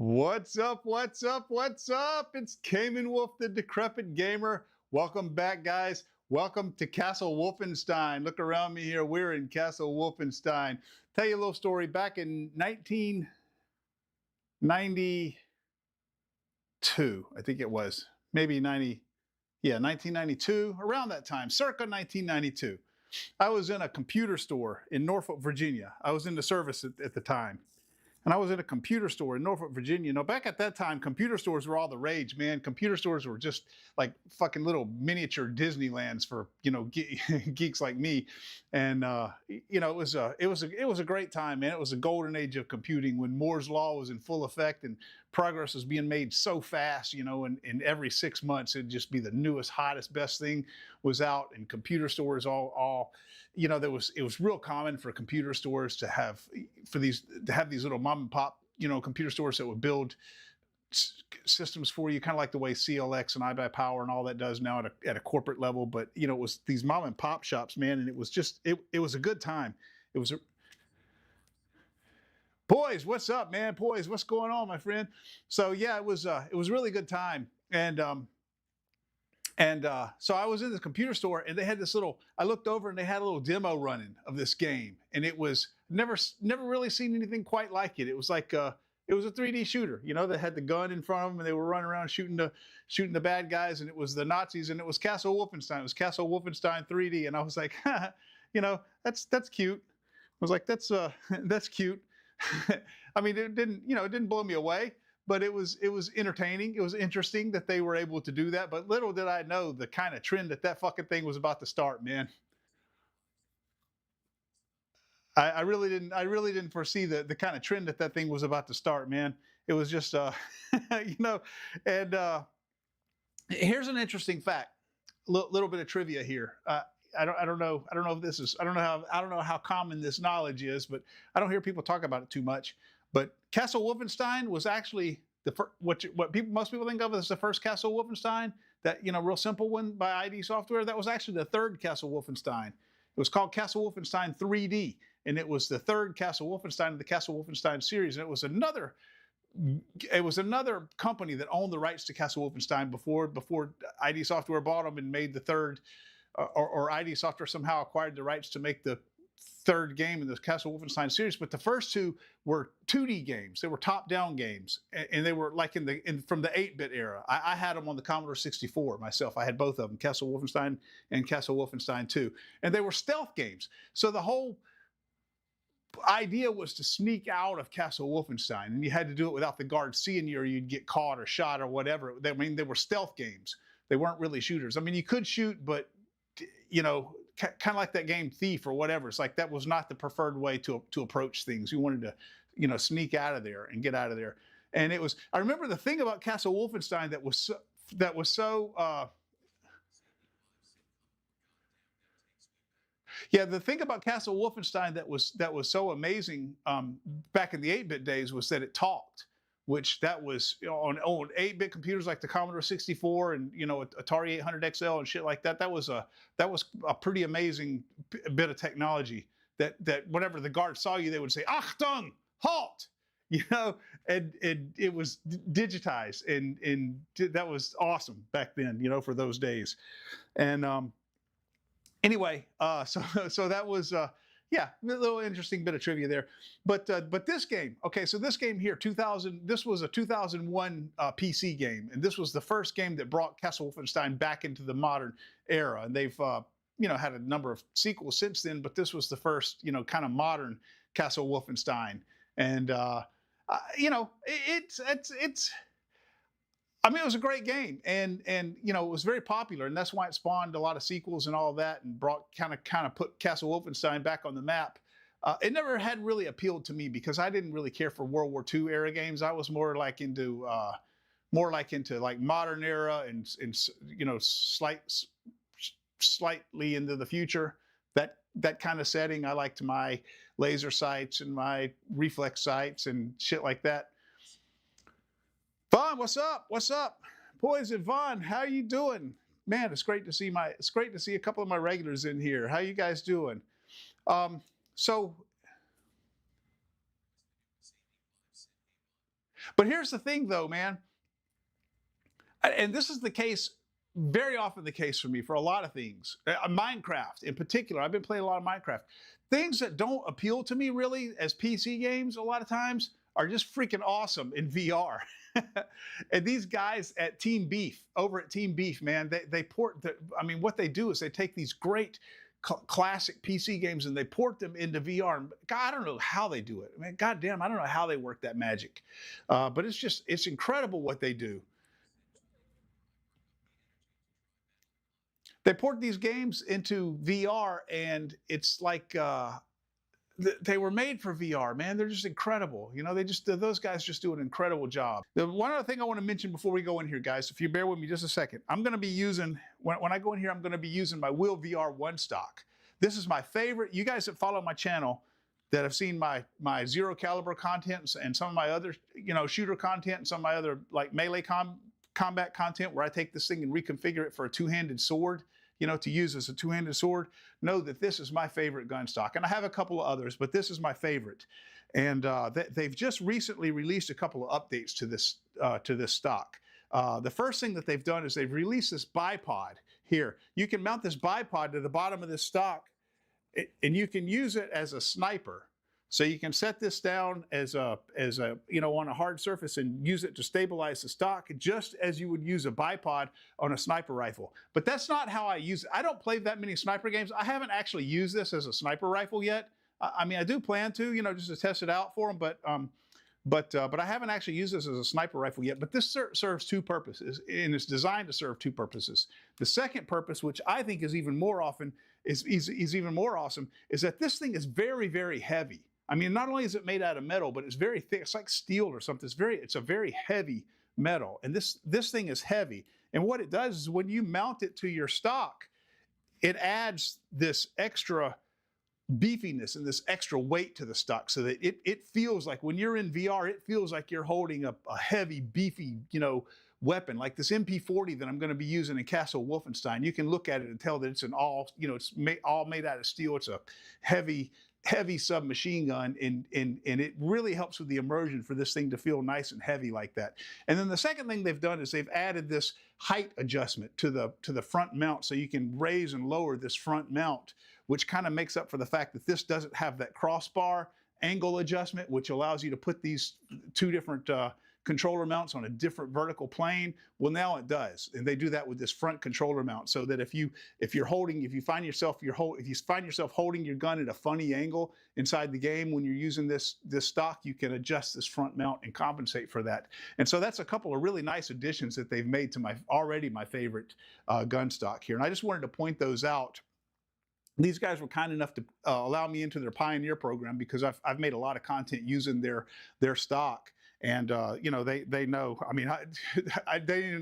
What's up? What's up? What's up? It's Cayman Wolf, the Decrepit Gamer. Welcome back, guys. Welcome to Castle Wolfenstein. Look around me here. We're in Castle Wolfenstein. Tell you a little story. Back in 1992, I think it was, maybe 1992, around that time, circa 1992. I was in a computer store in Norfolk, Virginia. I was in the service at the time. And I was at a computer store in Norfolk, Virginia. You know, back at that time, computer stores were all the rage, man. Computer stores were just like fucking little miniature Disneylands for, geeks like me. And it was a great time, man. It was a golden age of computing when Moore's law was in full effect and progress was being made so fast, and every 6 months it'd just be the newest, hottest, best thing was out. And computer stores all it was real common for computer stores to have these little mom and pop, computer stores that would build systems for you, kind of like the way CLX and iBuyPower and all that does now at a corporate level. But it was these mom and pop shops, man, and it was just it was a good time. Boys, what's up, man? Boys, what's going on, my friend? So yeah, it was a really good time. So I was in this computer store and they had this little, I looked over and they had a little demo running of this game. And it was never really seen anything quite like it. It was like, it was a 3D shooter, they had the gun in front of them and they were running around shooting the bad guys. And it was the Nazis and it was Castle Wolfenstein. It was Castle Wolfenstein 3D. And I was like, that's cute. I was like, that's cute. I mean, it didn't blow me away. But it was entertaining. It was interesting that they were able to do that. But little did I know the kind of trend that fucking thing was about to start, man. I really didn't foresee the kind of trend that thing was about to start, man. It was just, you know, and here's an interesting fact. Little bit of trivia here. I don't know if this is, I don't know how common this knowledge is, but I don't hear people talk about it too much. But Castle Wolfenstein was actually most people think of as the first Castle Wolfenstein, that real simple one by ID Software. That was actually the third Castle Wolfenstein. It was called Castle Wolfenstein 3D, and it was the third Castle Wolfenstein of the Castle Wolfenstein series. And it was another company that owned the rights to Castle Wolfenstein before ID Software bought them and made the third, or ID Software somehow acquired the rights to make the third game in the Castle Wolfenstein series. But the first two were 2D games. They were top-down games, and they were like from the 8-bit era. I had them on the Commodore 64 myself. I had both of them, Castle Wolfenstein and Castle Wolfenstein 2, and they were stealth games. So the whole idea was to sneak out of Castle Wolfenstein, and you had to do it without the guards seeing you, or you'd get caught or shot or whatever. I mean, they were stealth games. They weren't really shooters. I mean, you could shoot, but kind of like that game Thief or whatever. It's like that was not the preferred way to approach things. You wanted to, sneak out of there and get out of there. And it was, I remember the thing about Castle Wolfenstein that was so yeah, the thing about Castle Wolfenstein that was so amazing back in the 8-bit days was that it talked, which that was on 8-bit computers like the Commodore 64 and Atari 800 XL and shit like that. That was a pretty amazing bit of technology. That whenever the guards saw you, they would say "Achtung, halt," and it was digitized, and that was awesome back then, for those days. And anyway, so that was. Yeah, a little interesting bit of trivia there. But this game, okay, so this game here, this was a 2001 PC game, and this was the first game that brought Castle Wolfenstein back into the modern era. And they've had a number of sequels since then, but this was the first kind of modern Castle Wolfenstein. And it's I mean, it was a great game, and it was very popular, and that's why it spawned a lot of sequels and all of that, and brought kind of put Castle Wolfenstein back on the map. It never had really appealed to me because I didn't really care for World War II era games. I was more like into like modern era and slightly into the future. That kind of setting. I liked my laser sights and my reflex sights and shit like that. Vaughn, what's up? What's up? Poison Vaughn, how you doing? Man, it's great to see a couple of my regulars in here. How you guys doing? So But here's the thing, though, man, and this is the case, very often the case for me for a lot of things. Minecraft in particular, I've been playing a lot of Minecraft. Things that don't appeal to me really as PC games a lot of times are just freaking awesome in VR. And these guys at Team Beef, over at Team Beef, man, they port the, I mean, what they do is they take these great classic PC games and they port them into VR. And God, I don't know how they do it. I mean, goddamn, I don't know how they work that magic. But it's incredible what they do. They port these games into VR, and it's like they were made for VR, man. They're just incredible. You know, those guys just do an incredible job. The one other thing I want to mention before we go in here, guys, if you bear with me just a second, I'm going to be using, when I go in here, I'm going to be using my WieldVR Onestock. This is my favorite. You guys that follow my channel that have seen my zero caliber content and some of my other, you know, shooter content and some of my other like melee combat content where I take this thing and reconfigure it for a two-handed sword, you know, to use as a two-handed sword, know that this is my favorite gun stock. And I have a couple of others, but this is my favorite. And they've just recently released a couple of updates to this stock. The first thing that they've done is they've released this bipod here. You can mount this bipod to the bottom of this stock, and you can use it as a sniper. So you can set this down as a you know, on a hard surface and use it to stabilize the stock, just as you would use a bipod on a sniper rifle. But that's not how I use it. I don't play that many sniper games. I haven't actually used this as a sniper rifle yet. I mean, I do plan to, you know, just to test it out for them, but I haven't actually used this as a sniper rifle yet. But this serves two purposes, and it's designed to serve two purposes. The second purpose, which I think is even more often, is even more awesome, is that this thing is very, very heavy. I mean, not only is it made out of metal, but it's very thick. It's like steel or something. It's a very heavy metal, and this thing is heavy. And what it does is when you mount it to your stock, it adds this extra beefiness and this extra weight to the stock, so that it feels like when you're in VR, it feels like you're holding a heavy, beefy, you know, weapon like this MP40 that I'm going to be using in Castle Wolfenstein. You can look at it and tell that it's an all, you know, it's all made out of steel. It's a heavy submachine gun, and it really helps with the immersion for this thing to feel nice and heavy like that. And then the second thing they've done is they've added this height adjustment to the front mount, so you can raise and lower this front mount, which kind of makes up for the fact that this doesn't have that crossbar angle adjustment, which allows you to put these two different controller mounts on a different vertical plane. Well, now it does, and they do that with this front controller mount, so that if you find yourself holding your gun at a funny angle inside the game when you're using this stock, you can adjust this front mount and compensate for that. And so that's a couple of really nice additions that they've made to my favorite gun stock here. And I just wanted to point those out. These guys were kind enough to allow me into their Pioneer program, because I've made a lot of content using their stock. And you know, they know. I mean,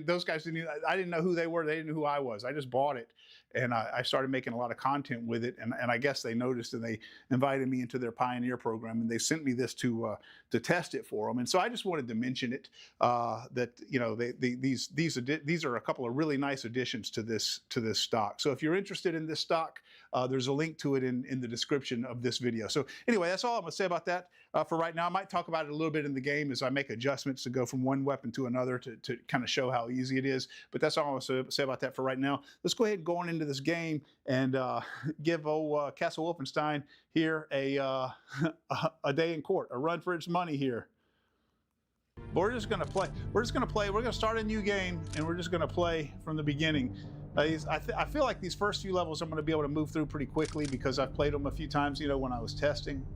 those guys didn't. I didn't know who they were. They didn't know who I was. I just bought it, and I started making a lot of content with it. And I guess they noticed, and they invited me into their Pioneer program, and they sent me this to test it for them. And so I just wanted to mention it, that, you know, these are a couple of really nice additions to this stock. So if you're interested in this stock, there's a link to it in the description of this video. So anyway, that's all I'm going to say about that for right now. I might talk about it a little bit in the game as I make adjustments to go from one weapon to another to kind of show how easy it is. But that's all I'm going to say about that for right now. Let's go ahead and go on into this game and give old Castle Wolfenstein here a day in court, a run for its money here. But we're just going to play. We're going to start a new game, and we're just going to play from the beginning. I feel like these first few levels I'm going to be able to move through pretty quickly, because I've played them a few times, you know, when I was testing.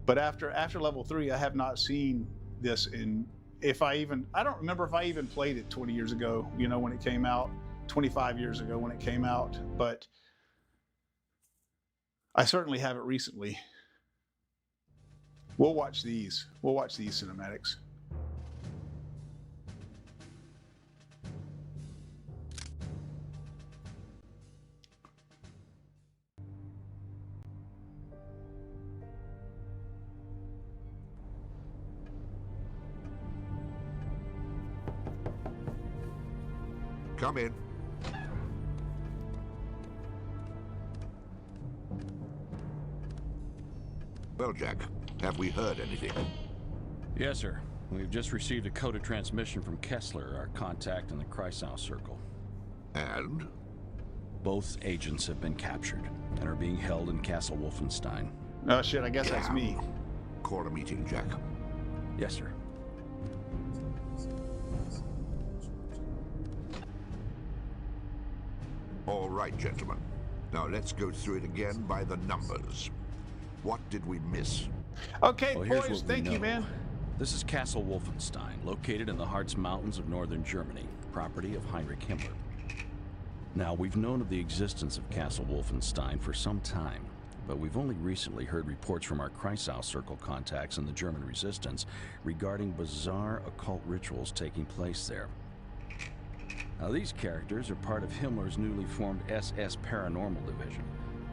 But after level 3, I have not seen this I don't remember if I even played it 20 years ago, you know, when it came out, 25 years ago when it came out, but I certainly have it recently. We'll watch these cinematics. Come in. Well, Jack, have we heard anything? Yes, sir. We've just received a coded transmission from Kessler, our contact in the Kreisau Circle. And? Both agents have been captured and are being held in Castle Wolfenstein. Oh shit, I guess that's me. Call a meeting, Jack. Yes, sir. All right, gentlemen. Now let's go through it again by the numbers. What did we miss? Okay, Well, here's boys, what we thank you, know. man. This is Castle Wolfenstein, located in the Harz Mountains of northern Germany, property of Heinrich Himmler. Now, we've known of the existence of Castle Wolfenstein for some time, but we've only recently heard reports from our Kreisau Circle contacts in the German resistance regarding bizarre occult rituals taking place there. Now, these characters are part of Himmler's newly formed SS Paranormal Division,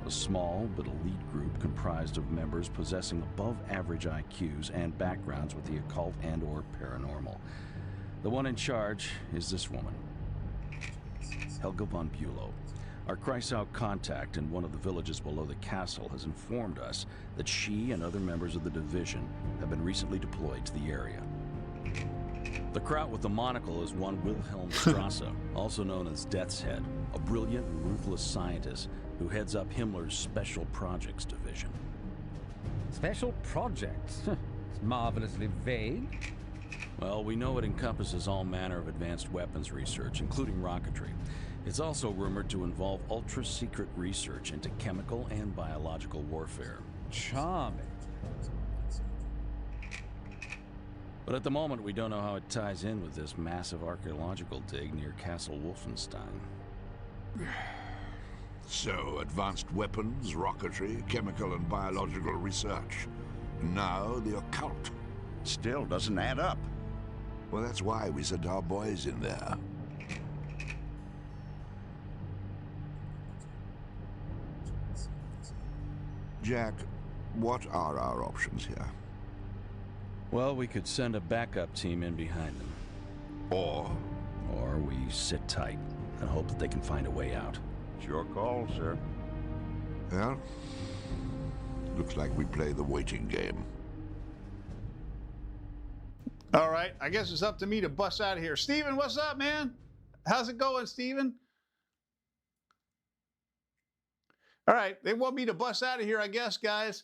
a small but elite group comprised of members possessing above-average IQs and backgrounds with the occult and/or paranormal. The one in charge is this woman, Helga von Bülow. Our Kreisau contact in one of the villages below the castle has informed us that she and other members of the division have been recently deployed to the area. The kraut with the monocle is one Wilhelm Strasse, also known as Death's Head, a brilliant and ruthless scientist who heads up Himmler's Special Projects Division. Special projects? It's marvelously vague. Well, we know it encompasses all manner of advanced weapons research, including rocketry. It's also rumored to involve ultra-secret research into chemical and biological warfare. Charming. But at the moment, we don't know how it ties in with this massive archaeological dig near Castle Wolfenstein. So, advanced weapons, rocketry, chemical and biological research. Now, the occult. Still doesn't add up. Well, that's why we sent our boys in there. Jack, what are our options here? Well, we could send a backup team in behind them. Or we sit tight and hope that they can find a way out. It's your call, sir. well, looks like we play the waiting game. All right, I guess it's up to me to bust out of here. Steven, what's up, man? How's it going, Steven? All right, they want me to bust out of here, I guess, guys.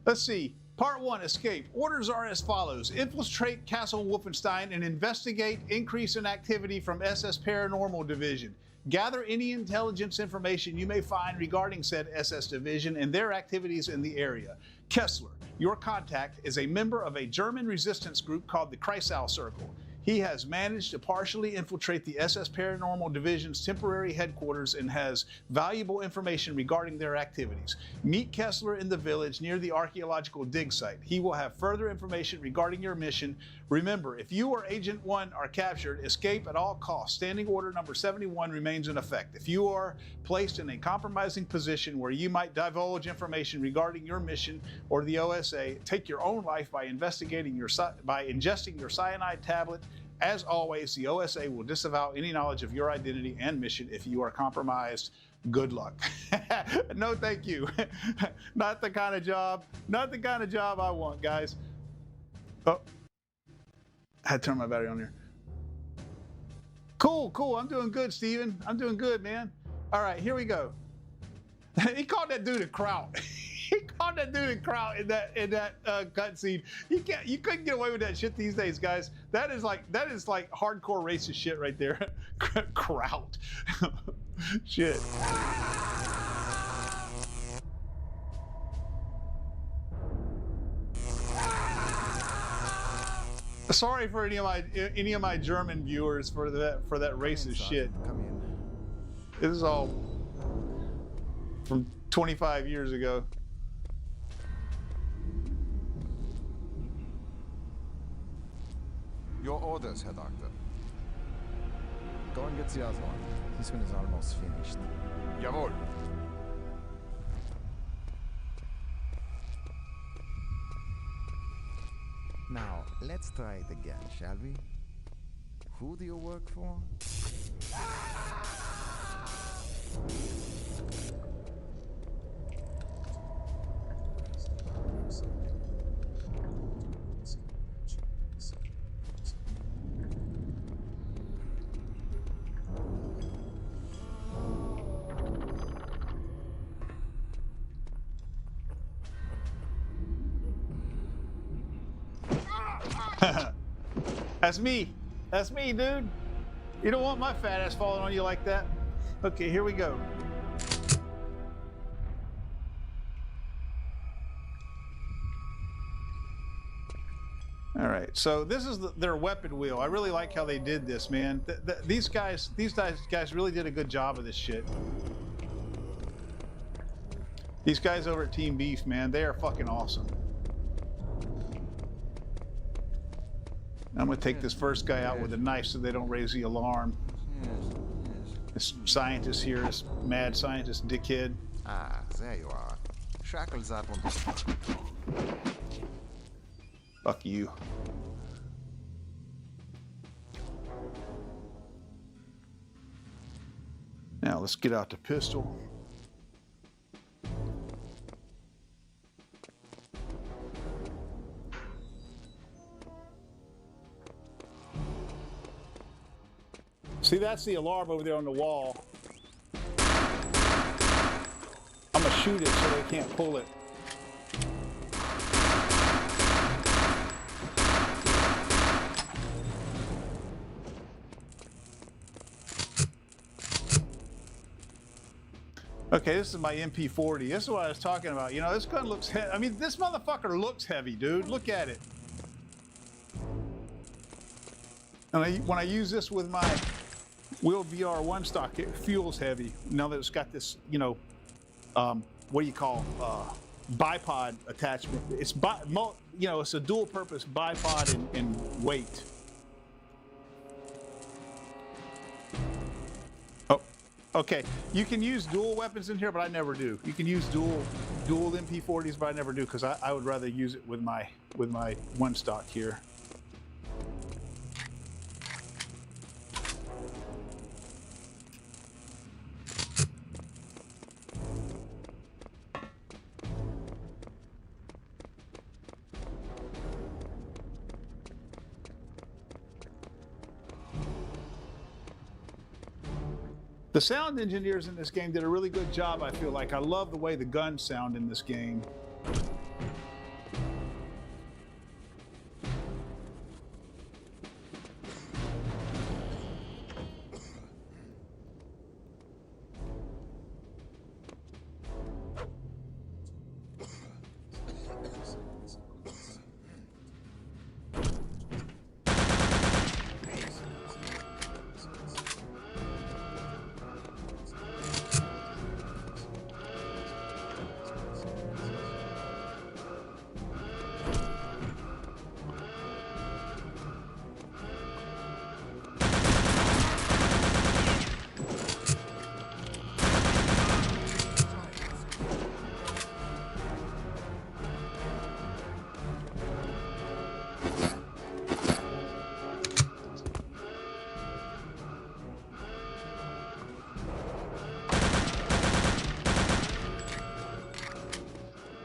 Let's see. Part 1, escape. Orders are as follows. Infiltrate Castle Wolfenstein and investigate increase in activity from SS Paranormal Division. Gather any intelligence information you may find regarding said SS Division and their activities in the area. Kessler, your contact, is a member of a German resistance group called the Kreisau Circle. He has managed to partially infiltrate the SS Paranormal Division's temporary headquarters and has valuable information regarding their activities. Meet Kessler in the village near the archaeological dig site. He will have further information regarding your mission. Remember, if you or Agent 1 are captured, escape at all costs. Standing Order number 71 remains in effect. If you are placed in a compromising position where you might divulge information regarding your mission or the OSA, take your own life by ingesting your cyanide tablet. As always, the OSA will disavow any knowledge of your identity and mission if you are compromised. Good luck. No, thank you. Not the kind of job I want, guys. Oh, I had to turn my battery on here. Cool. I'm doing good, Steven. I'm doing good, man. All right, here we go. He called that dude a kraut. He called that dude a kraut in that cutscene. You couldn't get away with that shit these days, guys. That is like hardcore racist shit right there. Kraut. Shit. Sorry for any of my German viewers for that racist shit. Come in. This is all from 25 years ago. Your orders, Herr Doctor. Go and get the other one. This one is almost finished. Jawohl. Now, let's try it again, shall we? Who do you work for? That's me. That's me, dude. You don't want my fat ass falling on you like that. Okay, here we go. All right, so this is their weapon wheel. I really like how they did this, man. These guys really did a good job of this shit. These guys over at Team Beef, man, they are fucking awesome. I'm gonna take this first guy out with a knife so they don't raise the alarm. This scientist here, this mad scientist dickhead. Ah, there you are. Shackle that one. Fuck you. Now let's get out the pistol. See, that's the alarm over there on the wall. I'm gonna shoot it so they can't pull it. Okay, this is my MP40. This is what I was talking about. You know, this gun looks I mean, this motherfucker looks heavy, dude. Look at it. And when I use this with my WieldVR Onestock, it feels heavy. Now that it's got this, you know, what do you call, bipod attachment. It's, you know, it's a dual-purpose bipod in weight. Oh, okay. You can use dual weapons in here, but I never do. You can use dual MP40s, but I never do because I would rather use it with my Onestock here. The sound engineers in this game did a really good job, I feel like. I love the way the guns sound in this game.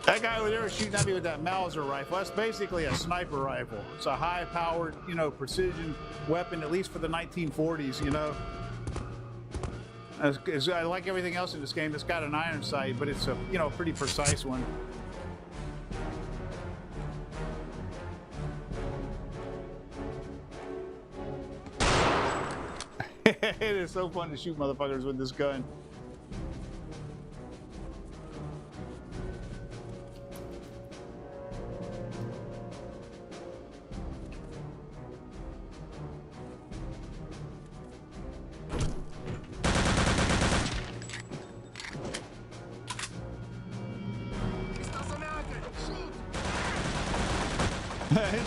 That guy over there was shooting at me with that Mauser rifle. That's basically a sniper rifle. It's a high-powered, you know, precision weapon, at least for the 1940s, you know. I like everything else in this game. It's got an iron sight, but it's a, you know, pretty precise one. It is so fun to shoot motherfuckers with this gun.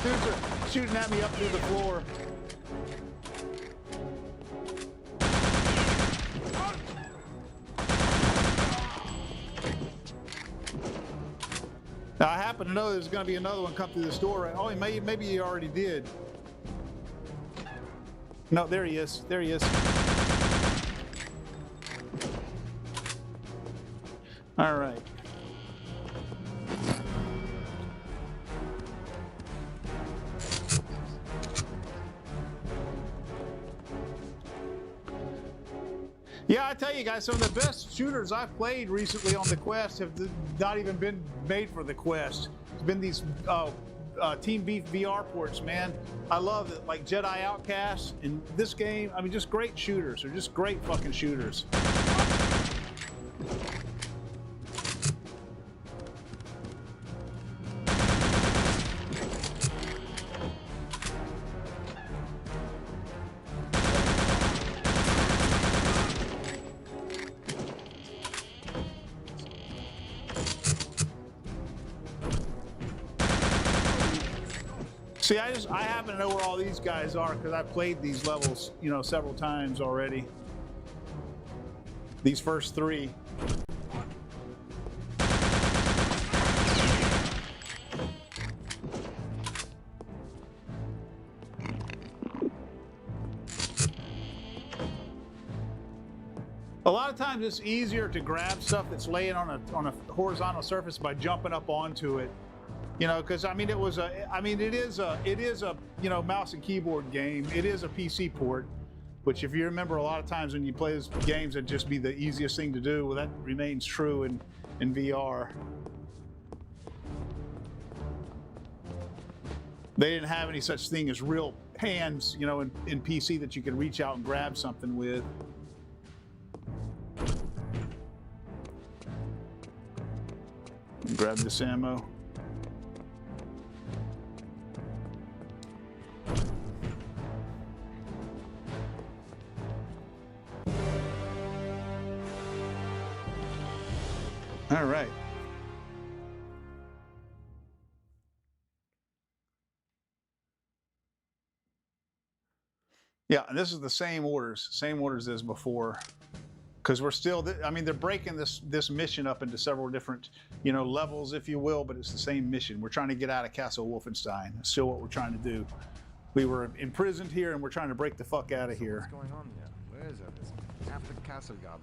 Dudes are shooting at me up through the floor. Now, I happen to know there's going to be another one come through this door. Right? Oh, maybe he already did. No, there he is. There he is. All right. Yeah, I tell you guys, some of the best shooters I've played recently on the Quest have not even been made for the Quest. It's been these Team Beef VR ports, man. I love it. Like Jedi Outcast in this game. I mean, just great shooters. They're just great fucking shooters. See, I happen to know where all these guys are because I've played these levels, you know, several times already. These first three. A lot of times it's easier to grab stuff that's laying on a horizontal surface by jumping up onto it. You know, because I mean, it is a you know, mouse and keyboard game. It is a PC port, which if you remember, a lot of times when you play those games, it'd just be the easiest thing to do. Well, that remains true in VR. They didn't have any such thing as real hands, you know, in PC that you could reach out and grab something with. Grab this ammo. All right. Yeah, and this is the same orders as before, because we're still. I mean, they're breaking this mission up into several different, you know, levels, if you will, but it's the same mission. We're trying to get out of Castle Wolfenstein. That's still what we're trying to do. We were imprisoned here, and we're trying to break the fuck out of here. What's going on here? Where is everything? After the castle guard,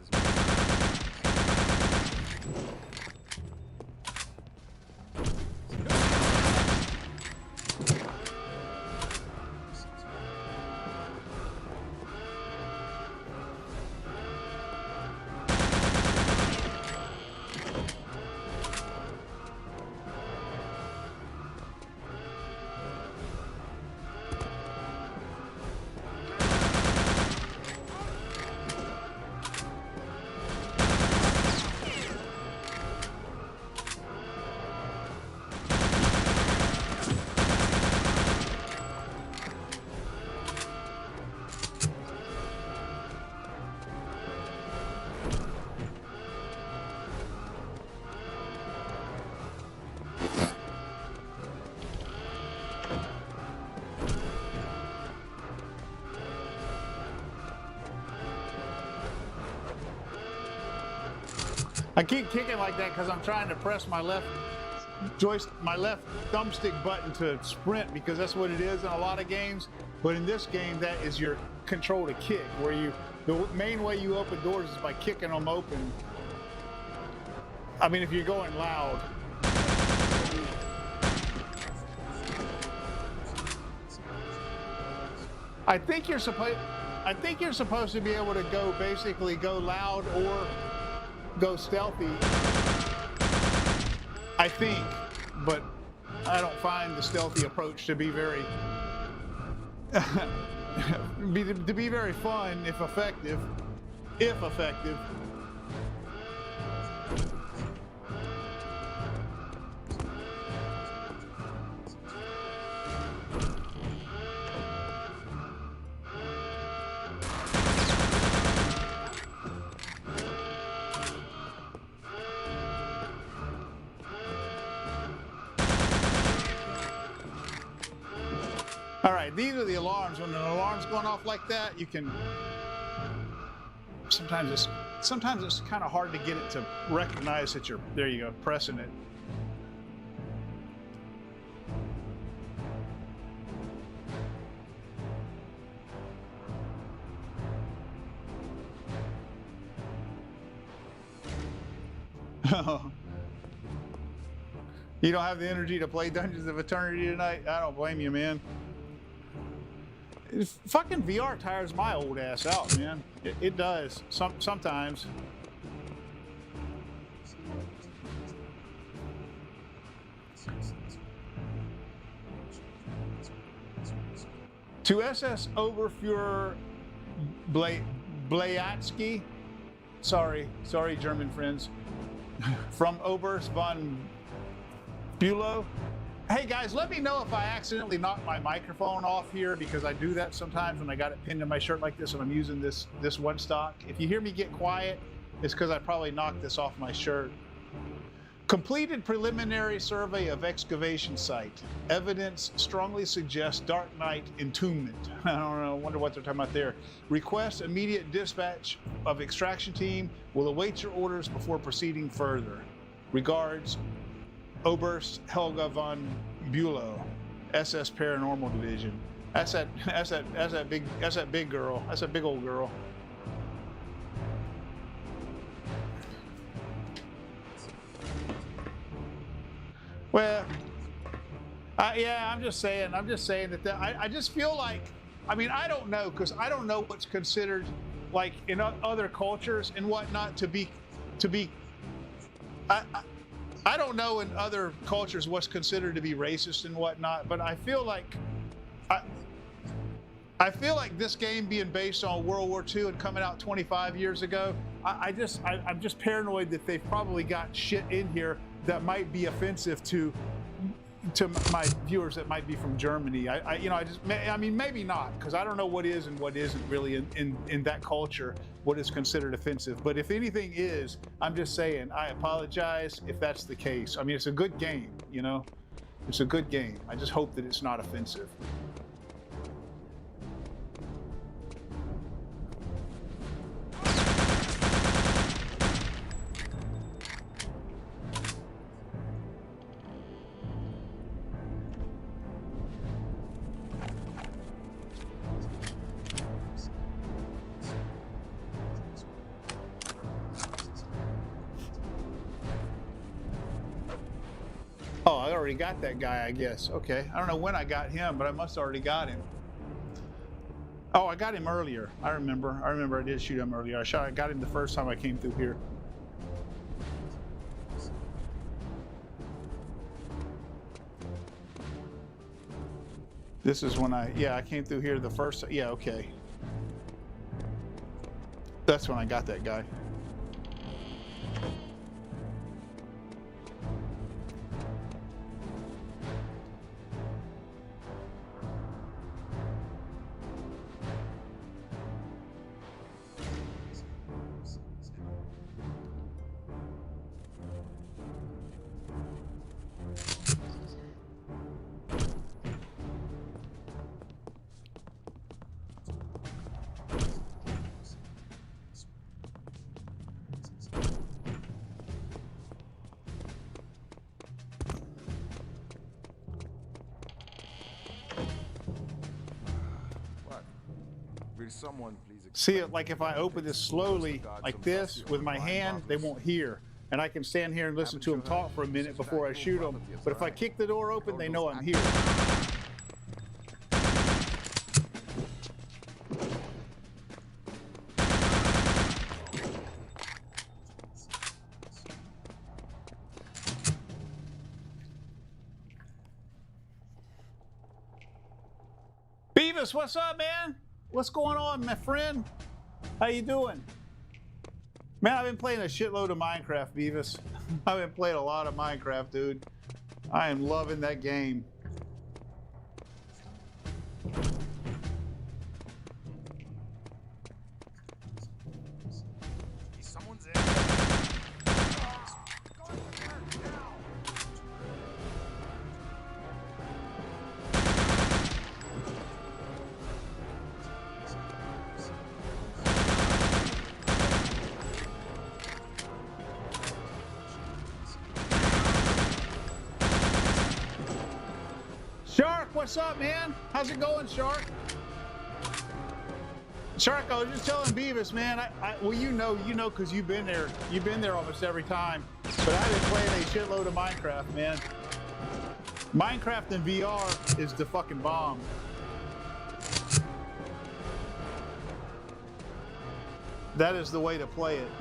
I keep kicking like that because I'm trying to press my left thumbstick button to sprint, because that's what it is in a lot of games. But in this game, that is your control to kick, where the main way you open doors is by kicking them open. I mean, if you're going loud. I think you're supposed to be able to basically go loud or go stealthy, I think, but I don't find the stealthy approach to be very to be very fun, if effective. All right, these are the alarms. When an alarm's going off like that, you can. Sometimes it's kind of hard to get it to recognize that you're. There you go, pressing it. You don't have the energy to play Dungeons of Eternity tonight? I don't blame you, man. Fucking VR tires my old ass out, man. It does. Sometimes. To SS Oberfuhrer Blayatsky, sorry, German friends, from Oberst von Bülow. Hey guys, let me know if I accidentally knocked my microphone off here, because I do that sometimes when I got it pinned to my shirt like this and I'm using this one stock. If you hear me get quiet, it's because I probably knocked this off my shirt. Completed preliminary survey of excavation site. Evidence strongly suggests Dark Knight entombment. I don't know, I wonder what they're talking about there. Request immediate dispatch of extraction team. Will await your orders before proceeding further. Regards, Oberst Helga von Bülow, SS Paranormal Division. That's that big girl. That's that big old girl. Well, yeah, I'm just saying that I just feel like, I mean, I don't know, because I don't know what's considered, like, in other cultures and whatnot to be, I don't know in other cultures what's considered to be racist and whatnot, but I feel like, I feel like this game being based on World War II and coming out 25 years ago, I'm just paranoid that they've probably got shit in here that might be offensive to my viewers that might be from Germany. I mean, maybe not, because I don't know what is and what isn't really in that culture, what is considered offensive. But if anything is, I'm just saying, I apologize if that's the case. I mean, it's a good game, you know? It's a good game. I just hope that it's not offensive. Oh, I already got that guy, I guess. Okay, I don't know when I got him, but I must have already got him. Oh, I got him earlier. I remember I did shoot him earlier. I got him the first time I came through here. This is when I came through here the first, yeah, okay. That's when I got that guy. Someone please see it, like if I open this slowly like this with my hand, they won't hear, and I can stand here and listen to them talk for a minute before I shoot them. But if I kick the door open, they know I'm here. Beavis, what's up, man? What's going on, my friend? How you doing? Man, I've been playing a shitload of Minecraft, Beavis. I've been playing a lot of Minecraft, dude. I am loving that game. Someone's in. Shark, what's up, man? How's it going, Shark? Shark, I was just telling Beavis, man. Well, you know, because you've been there almost every time. But I've been playing a shitload of Minecraft, man. Minecraft in VR is the fucking bomb. That is the way to play it.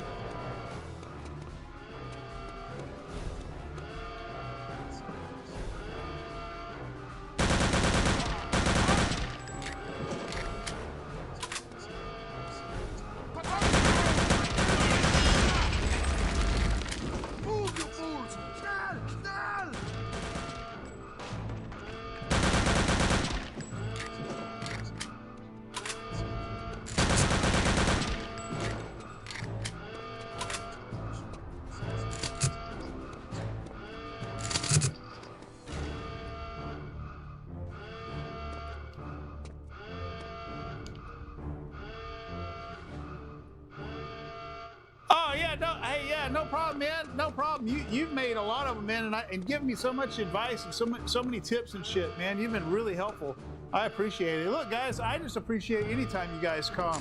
Yeah, no problem, man. No problem. You've made a lot of them, man, and given me so much advice and so many tips and shit, man. You've been really helpful. I appreciate it. Look, guys, I just appreciate any time you guys come.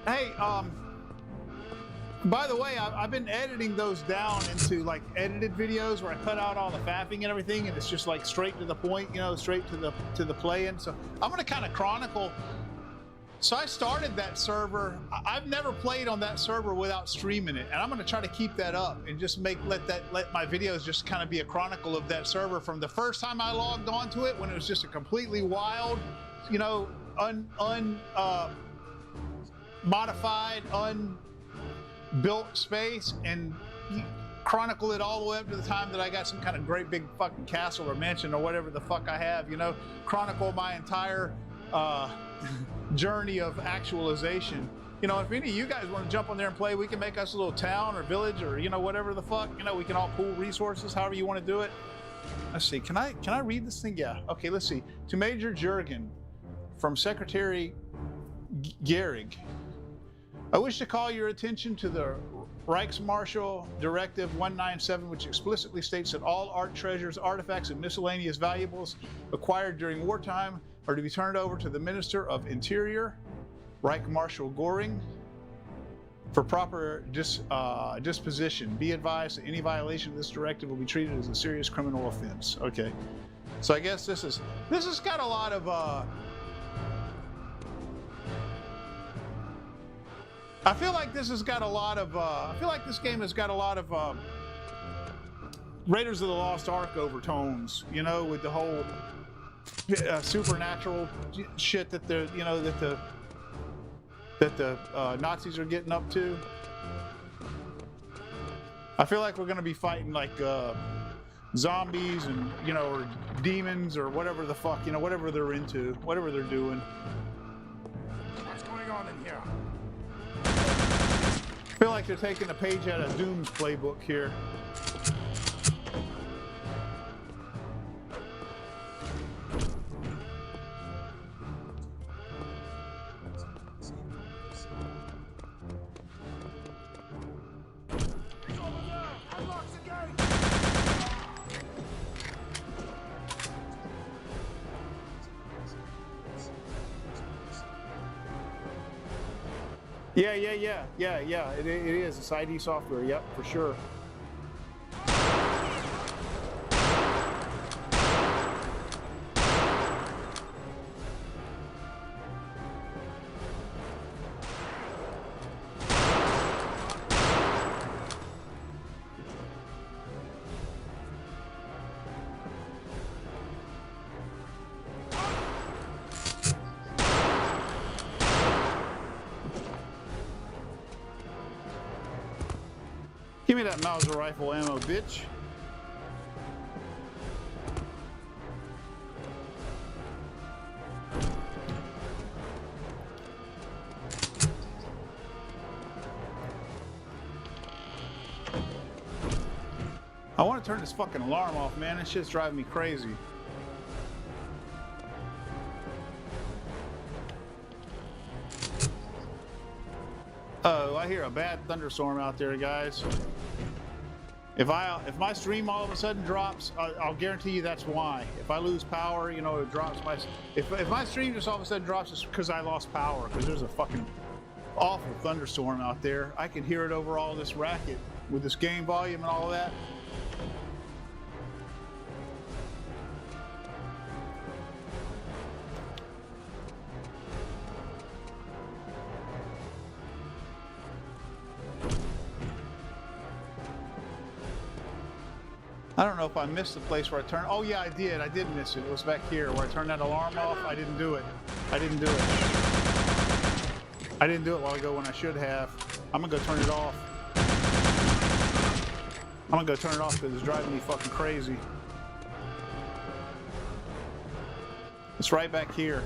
Hey, by the way, I've been editing those down into like edited videos where I cut out all the faffing and everything, and it's just like straight to the point, you know, straight to the play-in. So I'm gonna kind of chronicle. So I started that server. I've never played on that server without streaming it, and I'm going to try to keep that up and just let my videos just kind of be a chronicle of that server from the first time I logged onto it when it was just a completely wild, you know, modified, unbuilt space, and chronicle it all the way up to the time that I got some kind of great big fucking castle or mansion or whatever the fuck I have, you know, chronicle my entire journey of actualization. You know, if any of you guys want to jump on there and play, we can make us a little town or village or, you know, whatever the fuck, you know, we can all pool resources however you want to do it. Let's see, can I read this thing? Yeah, okay, let's see. To Major Jurgen from Secretary Gehrig, I wish to call your attention to the Reichsmarschall Directive 197, which explicitly states that all art treasures, artifacts, and miscellaneous valuables acquired during wartime are to be turned over to the Minister of Interior, Reich Marshal Göring, for proper disposition. Be advised that any violation of this directive will be treated as a serious criminal offense. Okay, so I guess this has got a lot of. I feel like this has got a lot of. I feel like this game has got a lot of Raiders of the Lost Ark overtones. You know, with the whole. Supernatural shit that the Nazis are getting up to. I feel like we're going to be fighting like zombies and, you know, or demons or whatever the fuck, you know, whatever they're into, whatever they're doing. What's going on in here? I feel like they're taking a page out of Doom's playbook here. Yeah. It is. It's ID software. Yep, for sure. Give me that Mauser rifle ammo, bitch. I want to turn this fucking alarm off, man. This shit's driving me crazy. Oh, I hear a bad thunderstorm out there, guys. If my stream all of a sudden drops, I'll guarantee you that's why. If I lose power, you know, it drops my. If my stream just all of a sudden drops, it's because I lost power. Because there's a fucking awful thunderstorm out there. I can hear it over all this racket with this game volume and all of that. I don't know if I missed the place where I turned. Oh yeah, I did. I did miss it. It was back here where I turned that alarm off. I didn't do it. I didn't do it a while ago when I should have. I'm gonna go turn it off. I'm gonna go turn it off because it's driving me fucking crazy. It's right back here.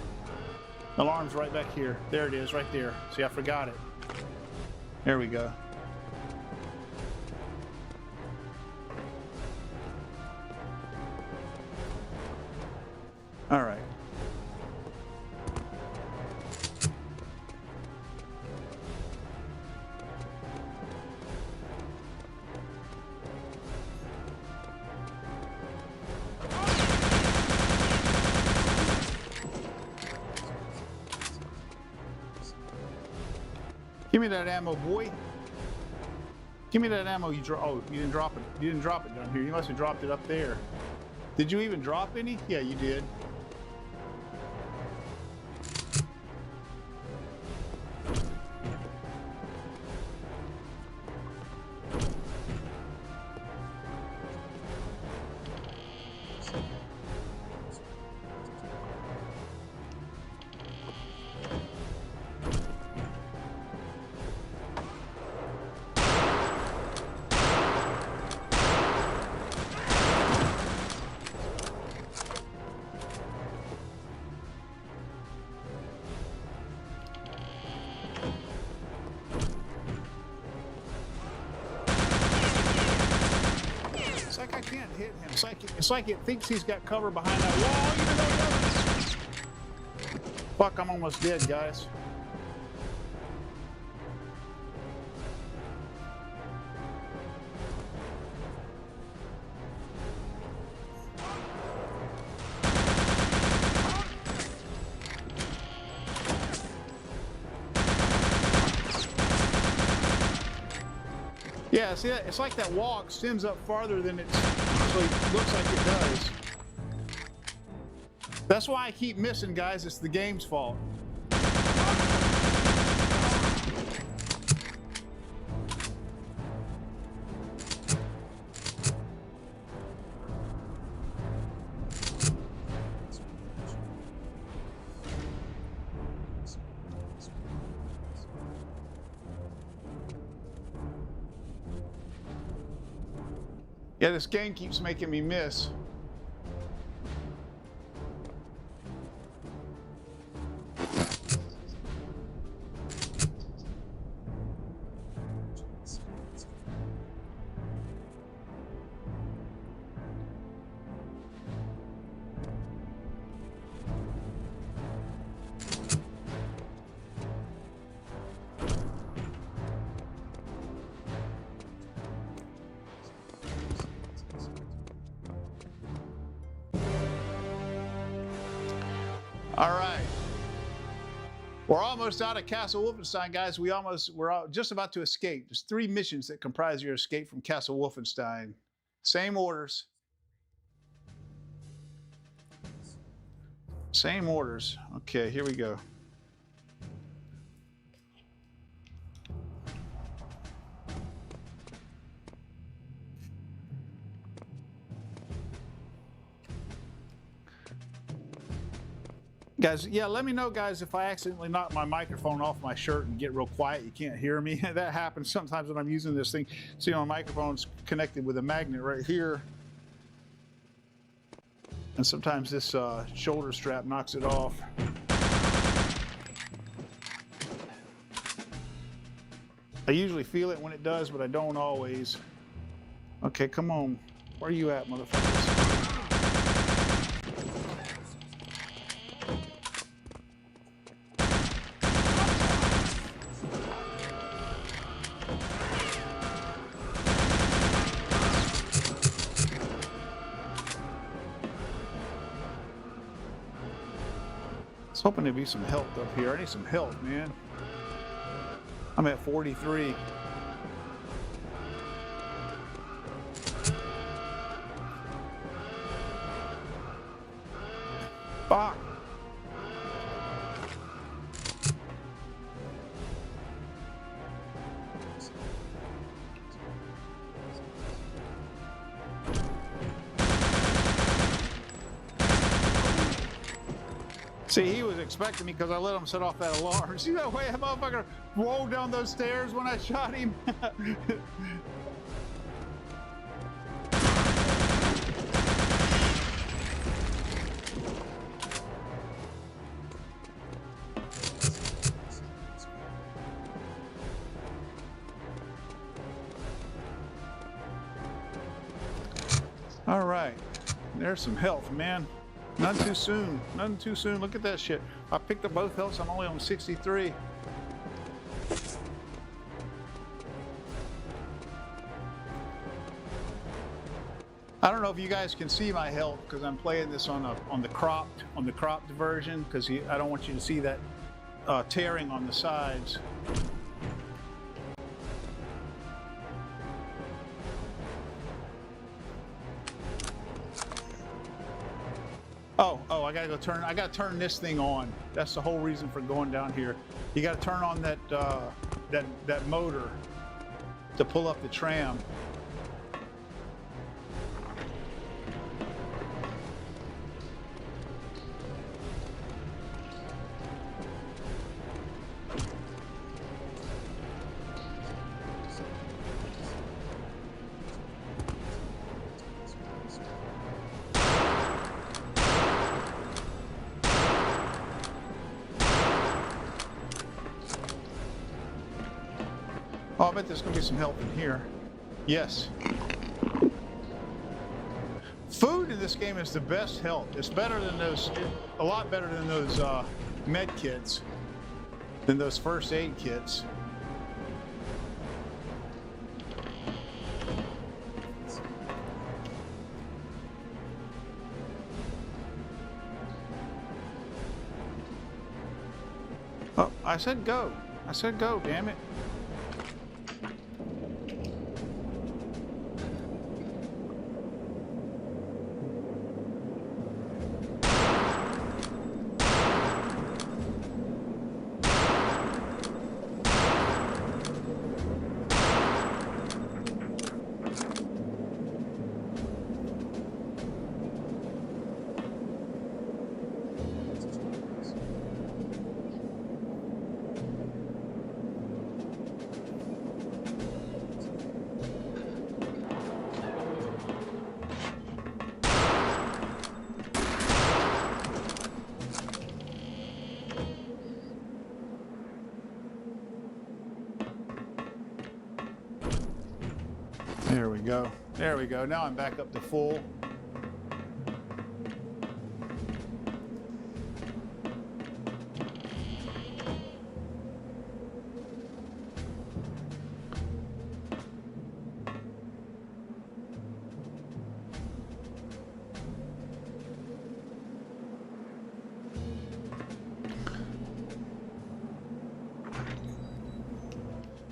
The alarm's right back here. There it is, right there. See, I forgot it. There we go. All right. Give me that ammo, boy. Give me that ammo you oh, you didn't drop it. You didn't drop it down here. You must have dropped it up there. Did you even drop any? Yeah, you did. It's like it thinks he's got cover behind that wall, even though he doesn't. Fuck, I'm almost dead, guys. Yeah, see, it's like that wall extends up farther than it actually looks like it does. That's why I keep missing, guys. It's the game's fault. Yeah, this game keeps making me miss. All right. We're almost out of Castle Wolfenstein, guys. We're just about to escape. There's 3 missions that comprise your escape from Castle Wolfenstein. Same orders. Same orders. Okay, here we go. Guys, yeah, let me know, guys, if I accidentally knock my microphone off my shirt and get real quiet, you can't hear me. That happens sometimes when I'm using this thing. See, my microphone's connected with a magnet right here. And sometimes this shoulder strap knocks it off. I usually feel it when it does, but I don't always. Okay, come on. Where are you at, motherfuckers? I was hoping there'd be some health up here. I need some health, man. I'm at 43. Fuck. See, he was expecting me because I let him set off that alarm. See that way that motherfucker rolled down those stairs when I shot him? All right, there's some health, man. None too soon. None too soon. Look at that shit. I picked up both healths. I'm only on 63. I don't know if you guys can see my health because I'm playing this on the cropped version because I don't want you to see that tearing on the sides. Oh, I gotta go turn. I gotta turn this thing on. That's the whole reason for going down here. You gotta turn on that that motor to pull up the tram. Oh, I bet there's gonna be some help in here. Yes. Food in this game is the best help. It's better than those, a lot better than those med kits, than those first aid kits. Oh, I said go. I said go, damn it. There we go. There we go. Now I'm back up to full.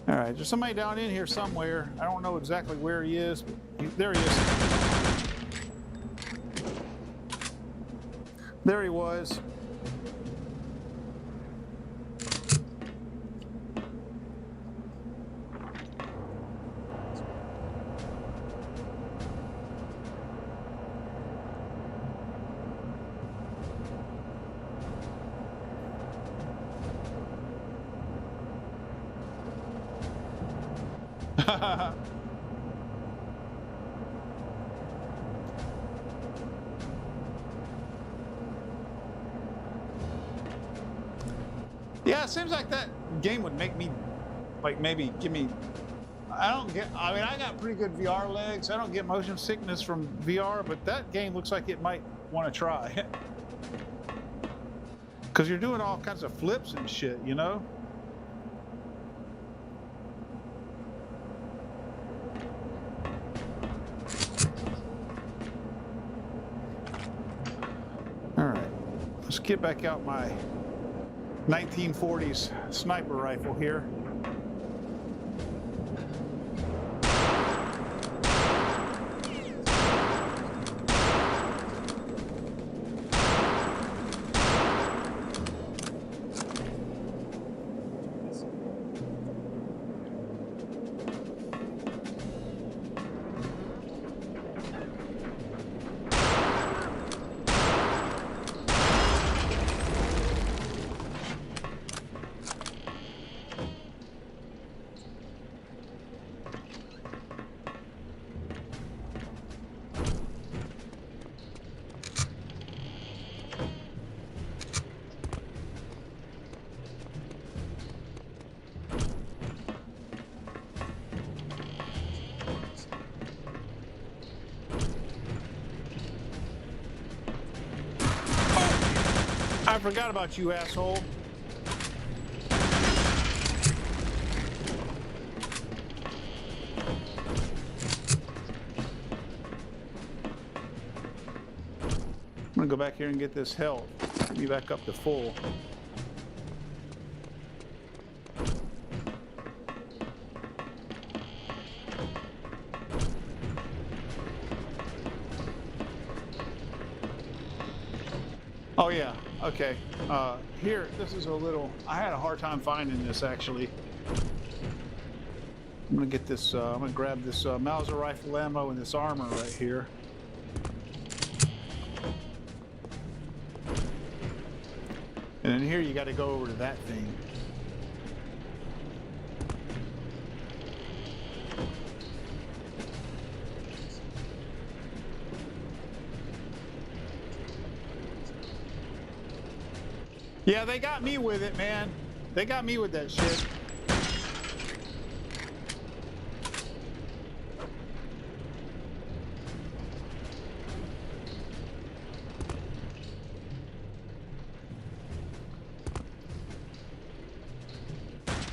All right, there's somebody down in here somewhere. I don't know exactly where he is, but there he is. There he was. Yeah, it seems like that game would make me, like, maybe give me, I mean, I got pretty good VR legs. I don't get motion sickness from VR, but that game looks like it might want to try. Because you're doing all kinds of flips and shit, you know? All right, let's get back out my 1940s sniper rifle here. I forgot about you, asshole. I'm gonna go back here and get this health. Get me back up to full. Oh yeah, okay. Here, this is a little, I had a hard time finding this actually. I'm gonna get this, I'm gonna grab this Mauser rifle ammo and this armor right here. And then here you gotta go over to that thing. Yeah, they got me with it, man. They got me with that shit.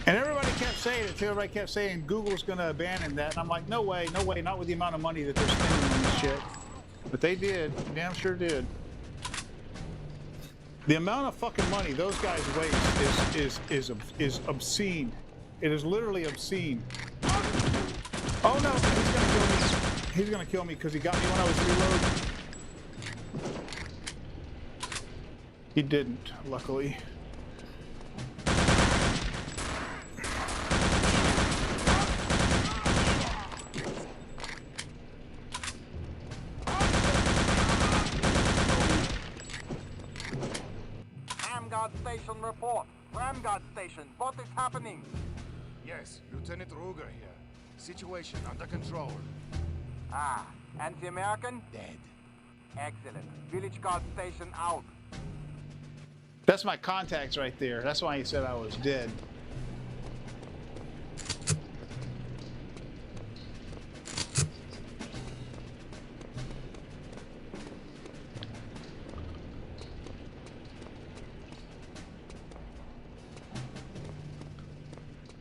And everybody kept saying it too. Everybody kept saying Google's going to abandon that. And I'm like, no way, not with the amount of money that they're spending on this shit. But they did. Damn sure did. The amount of fucking money those guys waste is obscene. It is literally obscene. Oh no, he's gonna kill me. He's gonna kill me because he got me when I was reloading. He didn't, luckily. Station report. Ramguard Station. What is happening? Yes, Lieutenant Ruger here. Situation under control. Ah, anti-American? Dead. Excellent. Village Guard Station out. That's my contacts right there. That's why he said I was dead.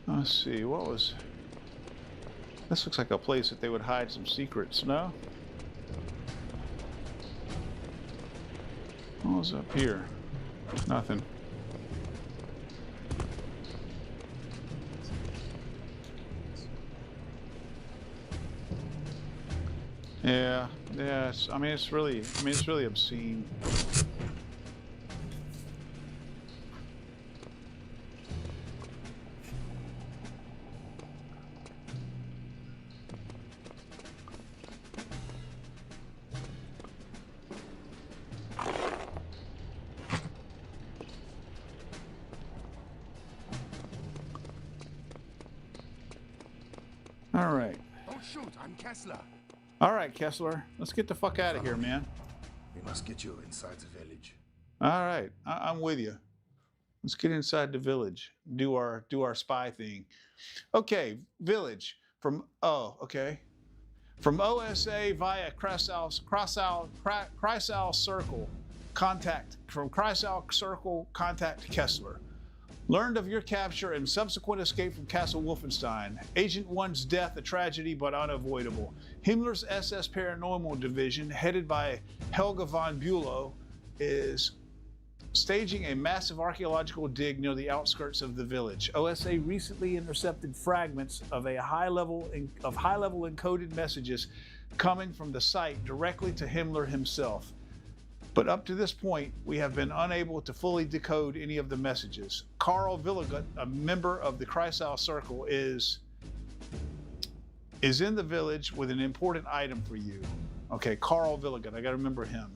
Let's see, what was... This looks like a place that they would hide some secrets, no? What was up here? Nothing. Yeah, I mean it's really obscene. All right. Don't shoot, I'm Kessler. All right, Kessler. Let's get the fuck out of here, man. We must get you inside the village. All right, I'm with you. Let's get inside the village. Do our spy thing. Okay, village from okay. From OSA via Kreisau Circle. Contact from Kreisau Circle. Contact Kessler. Learned of your capture and subsequent escape from Castle Wolfenstein. Agent 1's death a tragedy but unavoidable. Himmler's SS Paranormal Division, headed by Helga von Bülow, is staging a massive archaeological dig near the outskirts of the village. OSA recently intercepted fragments of high-level encoded messages coming from the site directly to Himmler himself. But up to this point, we have been unable to fully decode any of the messages. Karl Villigut, a member of the Kreisau Circle, is in the village with an important item for you. Okay, Karl Villigut, I gotta remember him.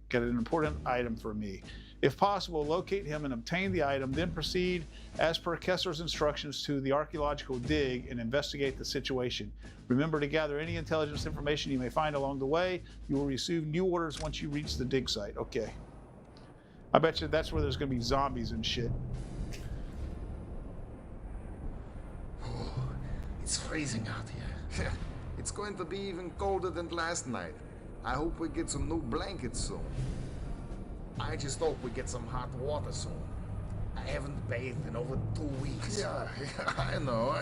Got an important item for me. If possible, locate him and obtain the item, then proceed as per Kessler's instructions to the archaeological dig and investigate the situation. Remember to gather any intelligence information you may find along the way. You will receive new orders once you reach the dig site. Okay. I bet you that's where there's going to be zombies and shit. Oh, it's freezing out here. It's going to be even colder than last night. I hope we get some new blankets soon. I just hope we get some hot water soon. I haven't bathed in over 2 weeks. Yeah, I know.